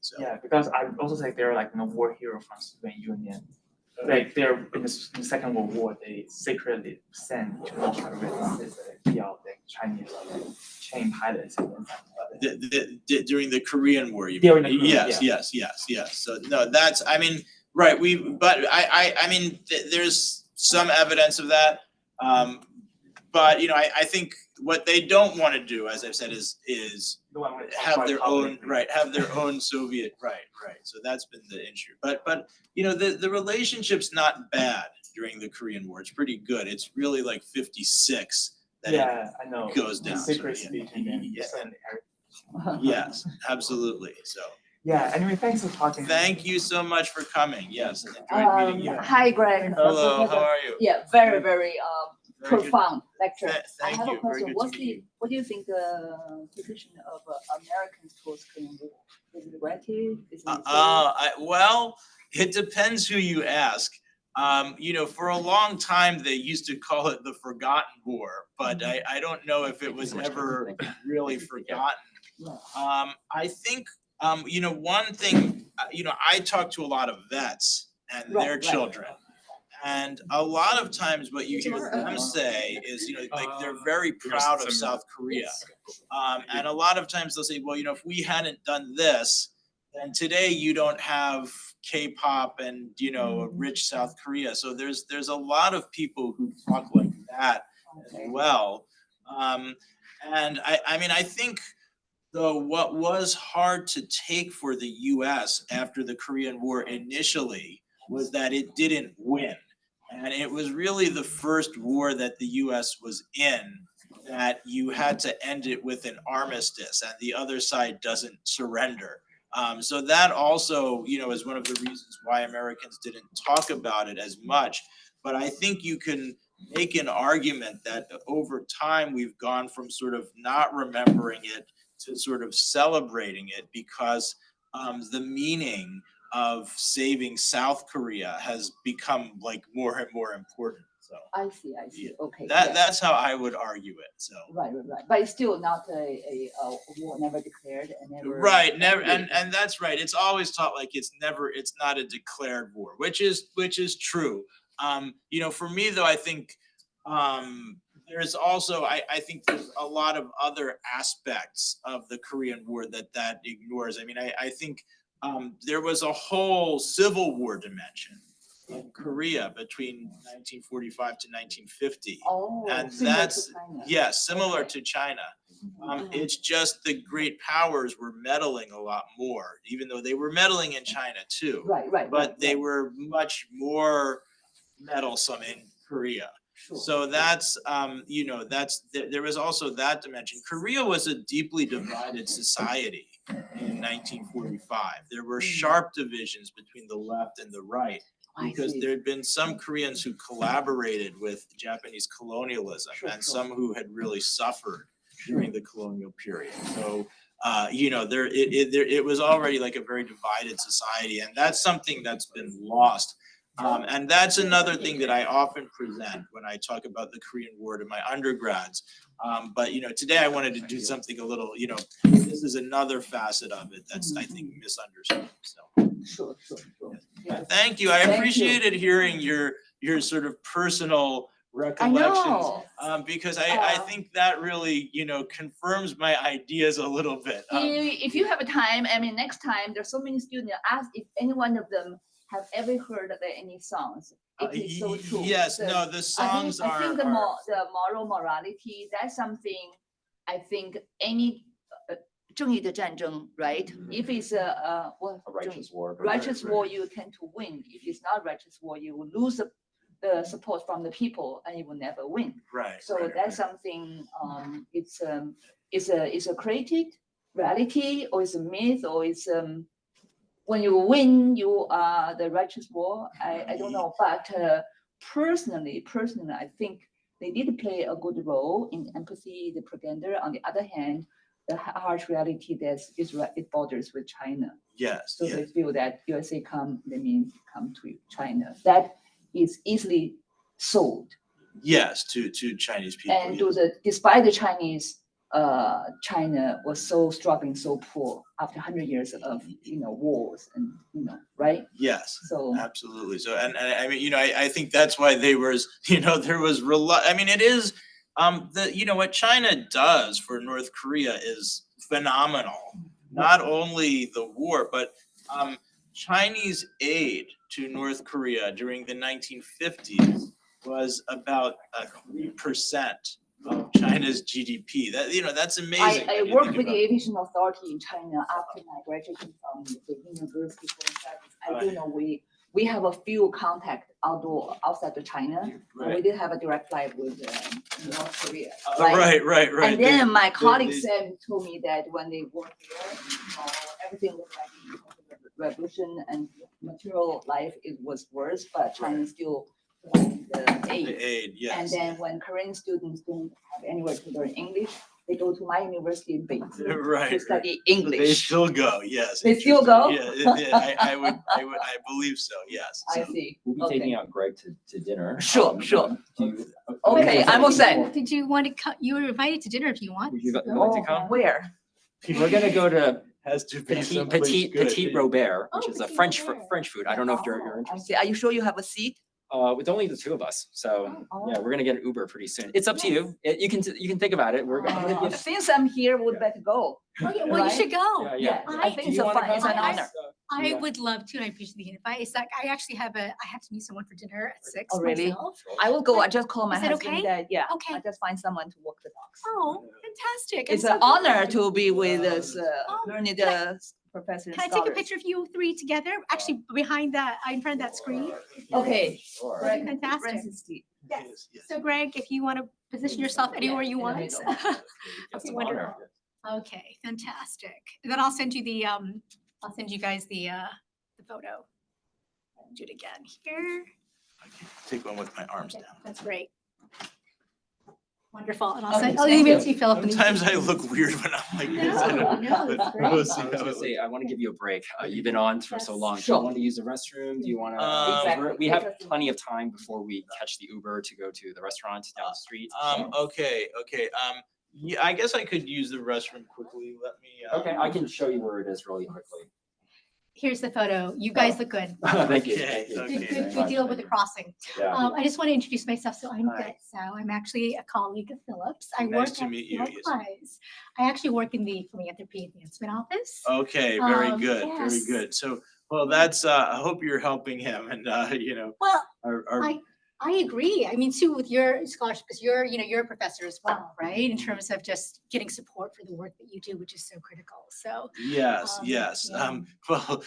so. Yeah, because I also think they're like war hero from Soviet Union. Like they're in the Second World War, they secretly sent to North Korea to kill out the Chinese chain pilots. During the Korean War, you During mean? the Korean, Yes. So no, that's, I mean, right, but I mean, there's some evidence of that. But you know, I think what they don't want to do, as I've said, is have their own, right, have their own Soviet, right. So that's been the issue. But you know, the relationship's not bad during the Korean War. It's pretty good. It's really like 56 that it I know. goes down. Secret So, speech and then yeah. suddenly Yes, absolutely. So yeah, anyway, thanks for talking. thank you so much for coming. Yes, enjoyed meeting you. Hi, Greg. Hello, how are you? Yeah, very Very good. profound lecture. I Thank have a you. Very question. good to meet you. What do you think the position of Americans towards Korean War? Is it relative? Is it Well, it depends who you ask. You know, for a long time, they used to call it the Forgotten War, but I don't know if it was ever really forgotten. I think, you know, one thing, you know, I talk to a lot of vets and their children. And a lot of times what you hear them say is, you know, like they're very proud of South Korea. And a lot of times they'll say, well, you know, if we hadn't done this, then today you don't have K-pop and, you know, a rich South Korea. So there's a lot of people who talk like that as well. And I mean, I think though what was hard to take for the US after the Korean War initially was that it didn't win. And it was really the first war that the US was in that you had to end it with an armistice and the other side doesn't surrender. So that also, you know, is one of the reasons why Americans didn't talk about it as much. But I think you can make an argument that over time we've gone from sort of not remembering it to sort of celebrating it because the meaning of saving South Korea has become like more and more important. So I see. Yeah. Okay. that's how I would argue it. So Right. But it's still not a war never declared and never. right, never, and that's right. It's always taught like it's not a declared war, which is true. You know, for me though, I think there's also I think there's a lot of other aspects of the Korean War that ignores. I mean, I think there was a whole Civil War dimension in Korea between 1945 to 1950. Oh, And similar to that's, China. yes, similar to China. It's just the great powers were meddling a lot more, even though they were meddling in China too. Right. But they were much more meddlesome in Korea. Sure. So that's, you know, there was also that dimension. Korea was a deeply divided society in 1945. There were sharp divisions between the left and the right because there had been some Koreans who collaborated with Japanese colonialism and some who had really suffered during the colonial period. So, you know, it was already like a very divided society, and that's something that's been lost. And that's another thing that I often present when I talk about the Korean War to my undergrads. But you know, today I wanted to do something a little, you know, this is another facet of it that's I think misunderstood. So Sure. thank you. I Thank you. appreciated hearing your sort of personal recollections. Because I think that really, you know, confirms my ideas a little bit. If you have a time, I mean, next time, there's so many students, ask if any one of them have ever heard of any songs. It is so true. Yes, no, the songs I think the are moral morality, that's something I think any 正义的战争, right? If it's a righteous war. righteous war, you tend to win. If it's not righteous war, you will lose the support from the people and you will never win. right. So that's something it's a created reality or it's a myth or it's when you win, you are the righteous war. I don't know, but personally, I think they did play a good role in empathy, the propaganda. On the other hand, the harsh reality that Israel it borders with China. Yes, So yeah. they feel that USA come to China. That is easily sold. Yes, to Chinese people. And yes. despite the Chinese, China was so struggling, so poor after 100 years of wars and right. Yes, So absolutely. So and I mean, I think that's why there was I mean, it is what China does for North Korea is phenomenal. Not only the war, but Chinese aid to North Korea during the 1950s was about 3% of China's GDP. That's amazing. I when you worked think with the about it. aviation authority in China after my graduation from the University of Foreign Service. I do know we have a few contacts outside of China. Right. We did have a direct flight with North Korea. Right. And then my colleague they- Sam told me that when they worked there, everything was like revolution and material life was worse, but China still providing the aid. The aid, yes. And then when Korean students don't have anywhere to learn English, they go to my university in Beijing Right, to study They English. still go, yes. They still go? Yeah, I believe so, yes. I So- see. We'll be Okay. taking out Greg to dinner. Sure. Do you- Okay, I'm all set. Did you want to come? You were invited to dinner if you want. Would you like to come? Where? We're gonna go to Has to be Petit someplace good. Robert, which Oh, is a Petit French Robert. French food. I don't know if you're I interested. see. Are you sure you have a seat? With only the two of us, so Oh. yeah, we're gonna get an Uber pretty soon. It's up to you. You can think about it. We're gonna give. Since I'm here, we'd better go. Oh, yeah, well, you should go. Yeah. I think Do it's you a wanna fun, come? it's an I- honor. I Yeah. would love to, and I appreciate the invite. It's like, I actually have to meet someone for dinner at 6 Oh, really? myself. I will go. I just call my Is that husband okay? that, yeah. Okay. I just find someone to walk the dogs. Oh, fantastic. It's I'm an so honor glad. to be with this Oh, learned can professor and Can I take a scholars. picture of you three together? Actually, behind that, in front of that screen? Okay. Sure. Greg Fantastic. Brazinsky. Yes. So Greg, if you want to position yourself anywhere you in the want. middle. That's Okay, an wonderful. honor. Okay, fantastic. And then I'll send you I'll send you guys the photo. Do it again here. Take one with my arms Okay, down. that's great. Wonderful. And I'll Okay, send, I'll thank email you. it to you, Philip. and then you Sometimes can- I look weird when I'm like this. No, no, it's But great. we'll see I was how gonna it say, I want to give you a break. You've been on for so long. Do you Sure. want to use the restroom? Do you want Exactly. to? We have plenty of time before we catch the Uber to go to the restaurant down the street. Okay. Yeah, I guess I could use the restroom quickly. Let me. Okay, I can show you where it is really quickly. Here's the photo. You guys look good. Thank you. Okay, Thank you. okay. Good, Thank you very good much. deal with the crossing. Yeah. I just want to introduce myself. So I'm Hi. Betso. I'm actually a colleague of Philip's. I Nice work to at meet you, yes. Likewise. I actually work in the philanthropy advancement office. Okay, very good, Yes. very good. So, well, that's, I hope you're helping him and, Well, our I agree. I mean, too, with your scholarship, because you're a professor as well, right? In Mm-hmm. terms of just getting support for the work that you do, which is so critical. So Yes, yes. Well,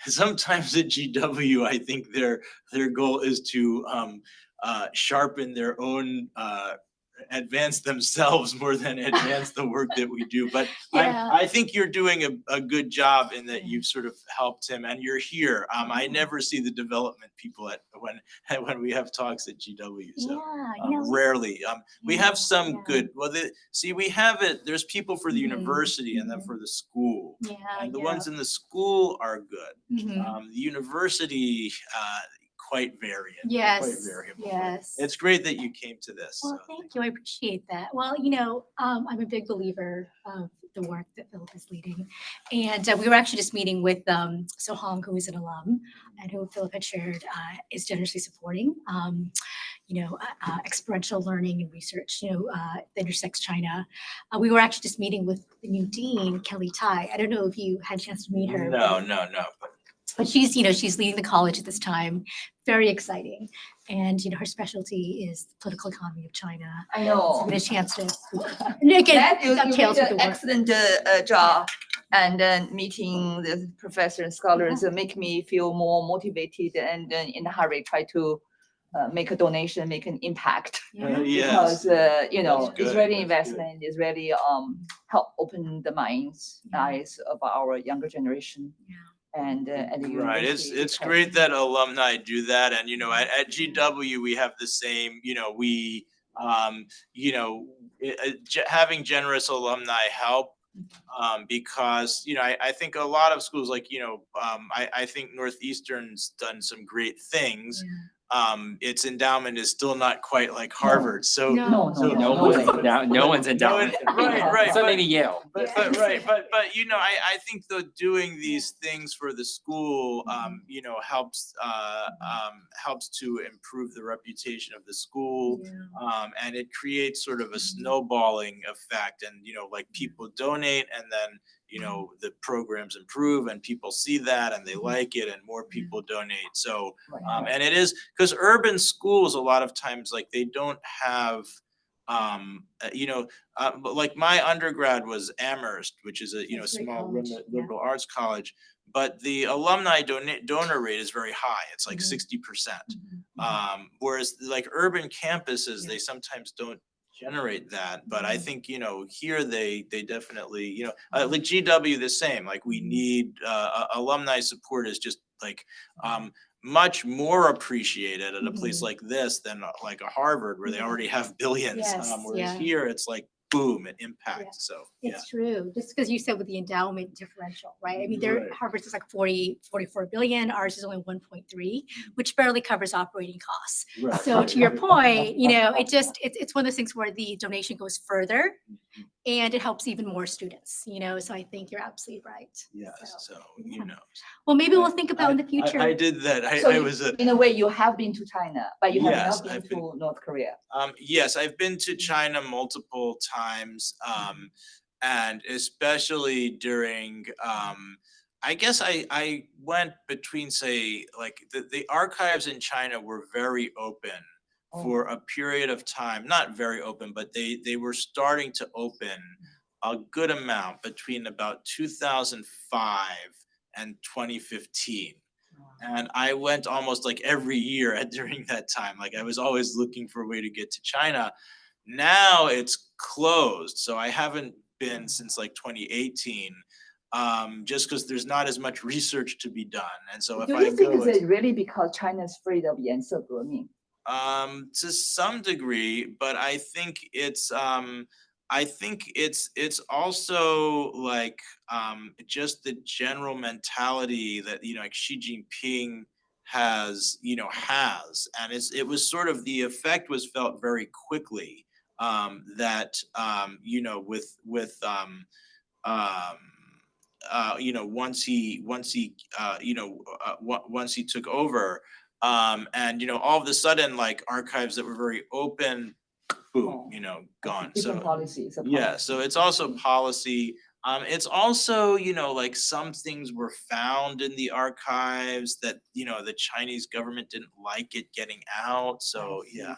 sometimes at GW, I think their goal is to sharpen their own advance themselves more than advance the work that we do. But Yeah. I think you're doing a good job in that you've sort of helped him and you're here. I never see the development people at when we have talks at GW. So yeah, rarely. We have some yeah. good, we have it, there's people for the Mhm, university and then mhm. for the school. yeah, And the yeah. ones in the school are good. Mhm. The university, quite variant. quite Yes, variable. but yes. It's great that you came to this. Well, so thank you. I appreciate that. Well, I'm a big believer of the work that Philip is leading. And we were actually just meeting with Sohong, who is an alum and who Philip had shared is generously supporting, experiential learning and research, that intersects China. We were actually just meeting with the new dean, Kelly Tai. I don't know if you had a chance to meet her. No. But she's leading the college at this time, very exciting. And, her specialty is the political economy of China. I So know. get a chance to, and again, That you dovetails did with the an work. excellent job. And then meeting the professor and scholars make me feel more motivated and then in a hurry try to make a donation, make an impact. Yes. Because, you know, That's good, Israeli that's investment is really help open the minds, eyes of our younger generation. And the Right, university it's because- great that alumni do that, and at GW, we have the same, having generous alumni help. Because, I think a lot of schools like, I think Northeastern's done some great things. Its endowment is still not quite like Harvard, so. No. so- No one's endowment. Right, Except but- maybe Yale. But I think that doing these things for the school, helps to improve the reputation of the school. And it creates sort of a snowballing effect, and like people donate, and then the programs improve, and people see that and they like it, and more people donate. So and it is because urban schools a lot of times, like, they don't have but like my undergrad was Amherst, which is a That's a great small college, liberal arts college, but the alumni donor rate is very high. It's like 60%. Whereas like urban campuses, they sometimes don't generate that, but I think here they definitely like GW the same. Like we need alumni support is just like much more appreciated at a place like this than like a Harvard where they already have billions. Yes, Whereas yeah. here it's like boom, it impacts. So It's true, just because you said with the endowment differential, right? I mean, Right. Harvard's is like 44 billion, ours is only 1.3, which barely covers operating costs. Right. So to your point, it's one of those things where the donation goes further and it helps even more students, so I think you're absolutely right. Yes, so Well, maybe we'll think about in the future. I did that. So I was in a way, you have been to China, but you have Yes, not been I've to North Korea. Yes, I've been to China multiple times, and especially during, I guess I went between, say, like the archives in China were very open for a period of time, not very open, but they were starting to open a good amount between about 2005 and 2015. And I went almost like every year during that time. Like I was always looking for a way to get to China. Now it's closed, so I haven't been since like 2018. Just because there's not as much research to be done, and so if Do I you think go, is it really because China is afraid of 颜色革命? to some degree, but I think it's also like just the general mentality that like Xi Jinping has, and it was sort of the effect was felt very quickly, that once he took over, and all of a sudden, like archives that were very open, boom, gone. Different So policies. yeah, so it's also policy. It's also, like some things were found in the archives that, the Chinese government didn't like it getting out. So yeah.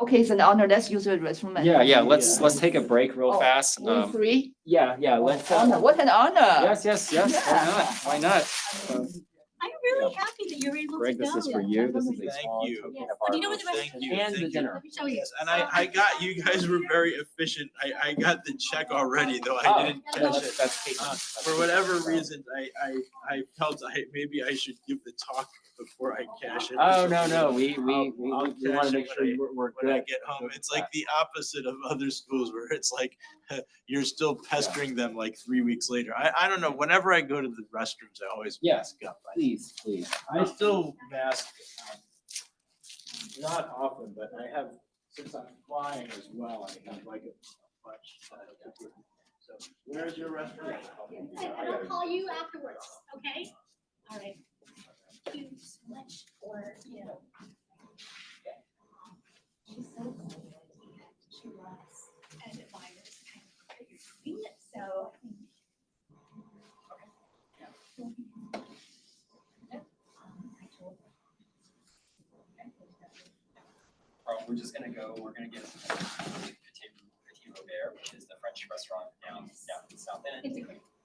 Okay, it's an honor. Let's use the restroom. Yeah, let's take a break real fast. We three? Yeah, let's. Honor, what an honor. Yes. Why not? I'm really happy that you're able to go. Greg, this is for you. This is a Thank small you. token Yes. of Oh, do our you know where the love. rest- Thank you. And the Thank you. dinner. Let me show you. Yes, and I got, you guys were very efficient. I got the check already, though I didn't catch it. For whatever reason, I felt maybe I should give the talk before I cash it. Oh, no, we I'll want to cash make it sure we're when I good. get home. It's like the opposite of other schools where it's like you're still pestering them like 3 weeks later. I don't know. Whenever I go to the restrooms, I always mask up. Please. I still mask, not often, but I have, since I'm flying as well, I have like a bunch. So where's your restroom? And I'll call you afterwards, okay? All right. Thank you so much for, she's so excited. She was and admires kind of what you're doing, so I think. We're just gonna go, we're gonna get Petit Robert, which is the French restaurant down in South End.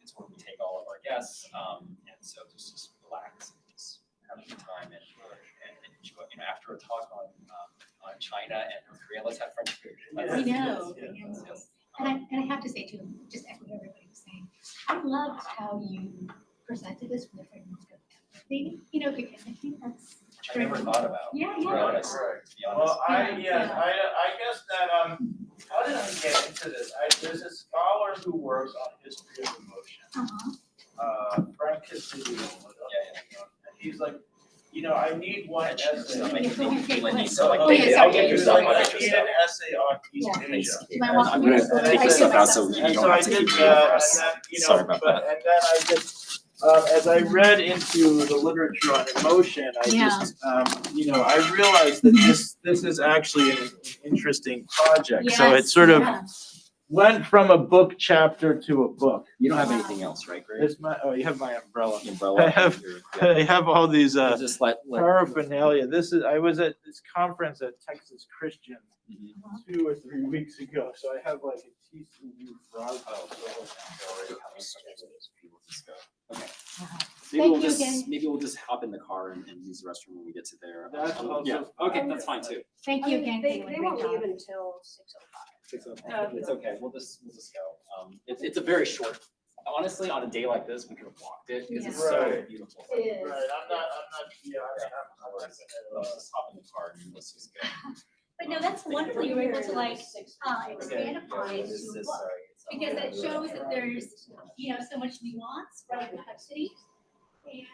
It's where we take all of our guests, and so just relax and just have a good time. China and North Korea. Let's have friendship. I know. Yes. And I have to say too, just echo what everybody was saying, I loved how you presented this with a framework of empathy, you know, because I think that's. I never thought about, Yeah, to be yeah. honest, to be honest. Well, I Yeah. guess that, how did I get into this? There's a scholar who works on history of emotion, Frank Cassidy. And he's like, you know, I need one essay. Maybe Caitlin needs to like, Oh, yeah, I'll sorry. get your stuff, I'll I get your need stuff. an essay on East Yeah. Asia. Do I want I'm me to- gonna take your stuff out so you And don't so I have to did keep it that, for and us. then, you Sorry know, about but, and then I just, as I read into the literature on emotion, I just, you know, I realized that this is actually an interesting project. So it Yes, sort of yeah. went from a book chapter to a book. You don't have anything else, right, Greg? It's my, oh, you have my umbrella. The umbrella. I have- your- yeah. I have all these, Just let. paraphernalia. I was at this conference at Texas Christian Mhm. 2 or 3 weeks ago, so I have like a TCU frog. Okay. Thank Maybe we'll you just, again. maybe we'll just hop in the car and use the restroom when we get to there. That's also Yeah, okay, that's fine too. Thank you again, They Caitlin, won't great leave job. until 6:05. It's okay, we'll just go. It's a very short, honestly, on a day like this, we could have walked it because it's Yeah. so Right. beautiful. It is. Right, I'm not, yeah, Let's just hop in the car and let's just go. But no, that's wonderful, you were able to like, Okay, expand yeah, upon it what is to a this? book. Sorry, it's, Because it shows that there's, you know, so much nuance, right, complexity. Okay,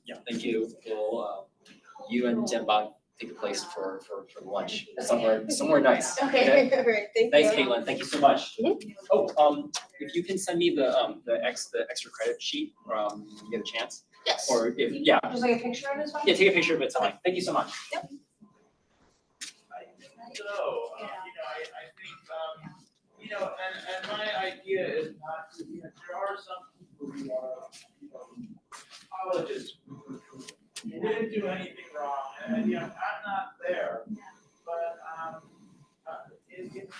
yeah, thank you. We'll, you and Jemba take a place for lunch somewhere nice. Okay, all right, thank you. Thanks, Caitlin. Thank you so much. Mhm. Oh, if you can send me the extra credit sheet, when you get a chance. Yes. Or if, yeah, Just like a picture of this one? yeah, take a picture of it, it's fine. Thank you so much. So, I think, you know, and my idea is not to, you know, there are some people who are, you know, apologists who didn't do anything wrong, and, you know, I'm not there, but, it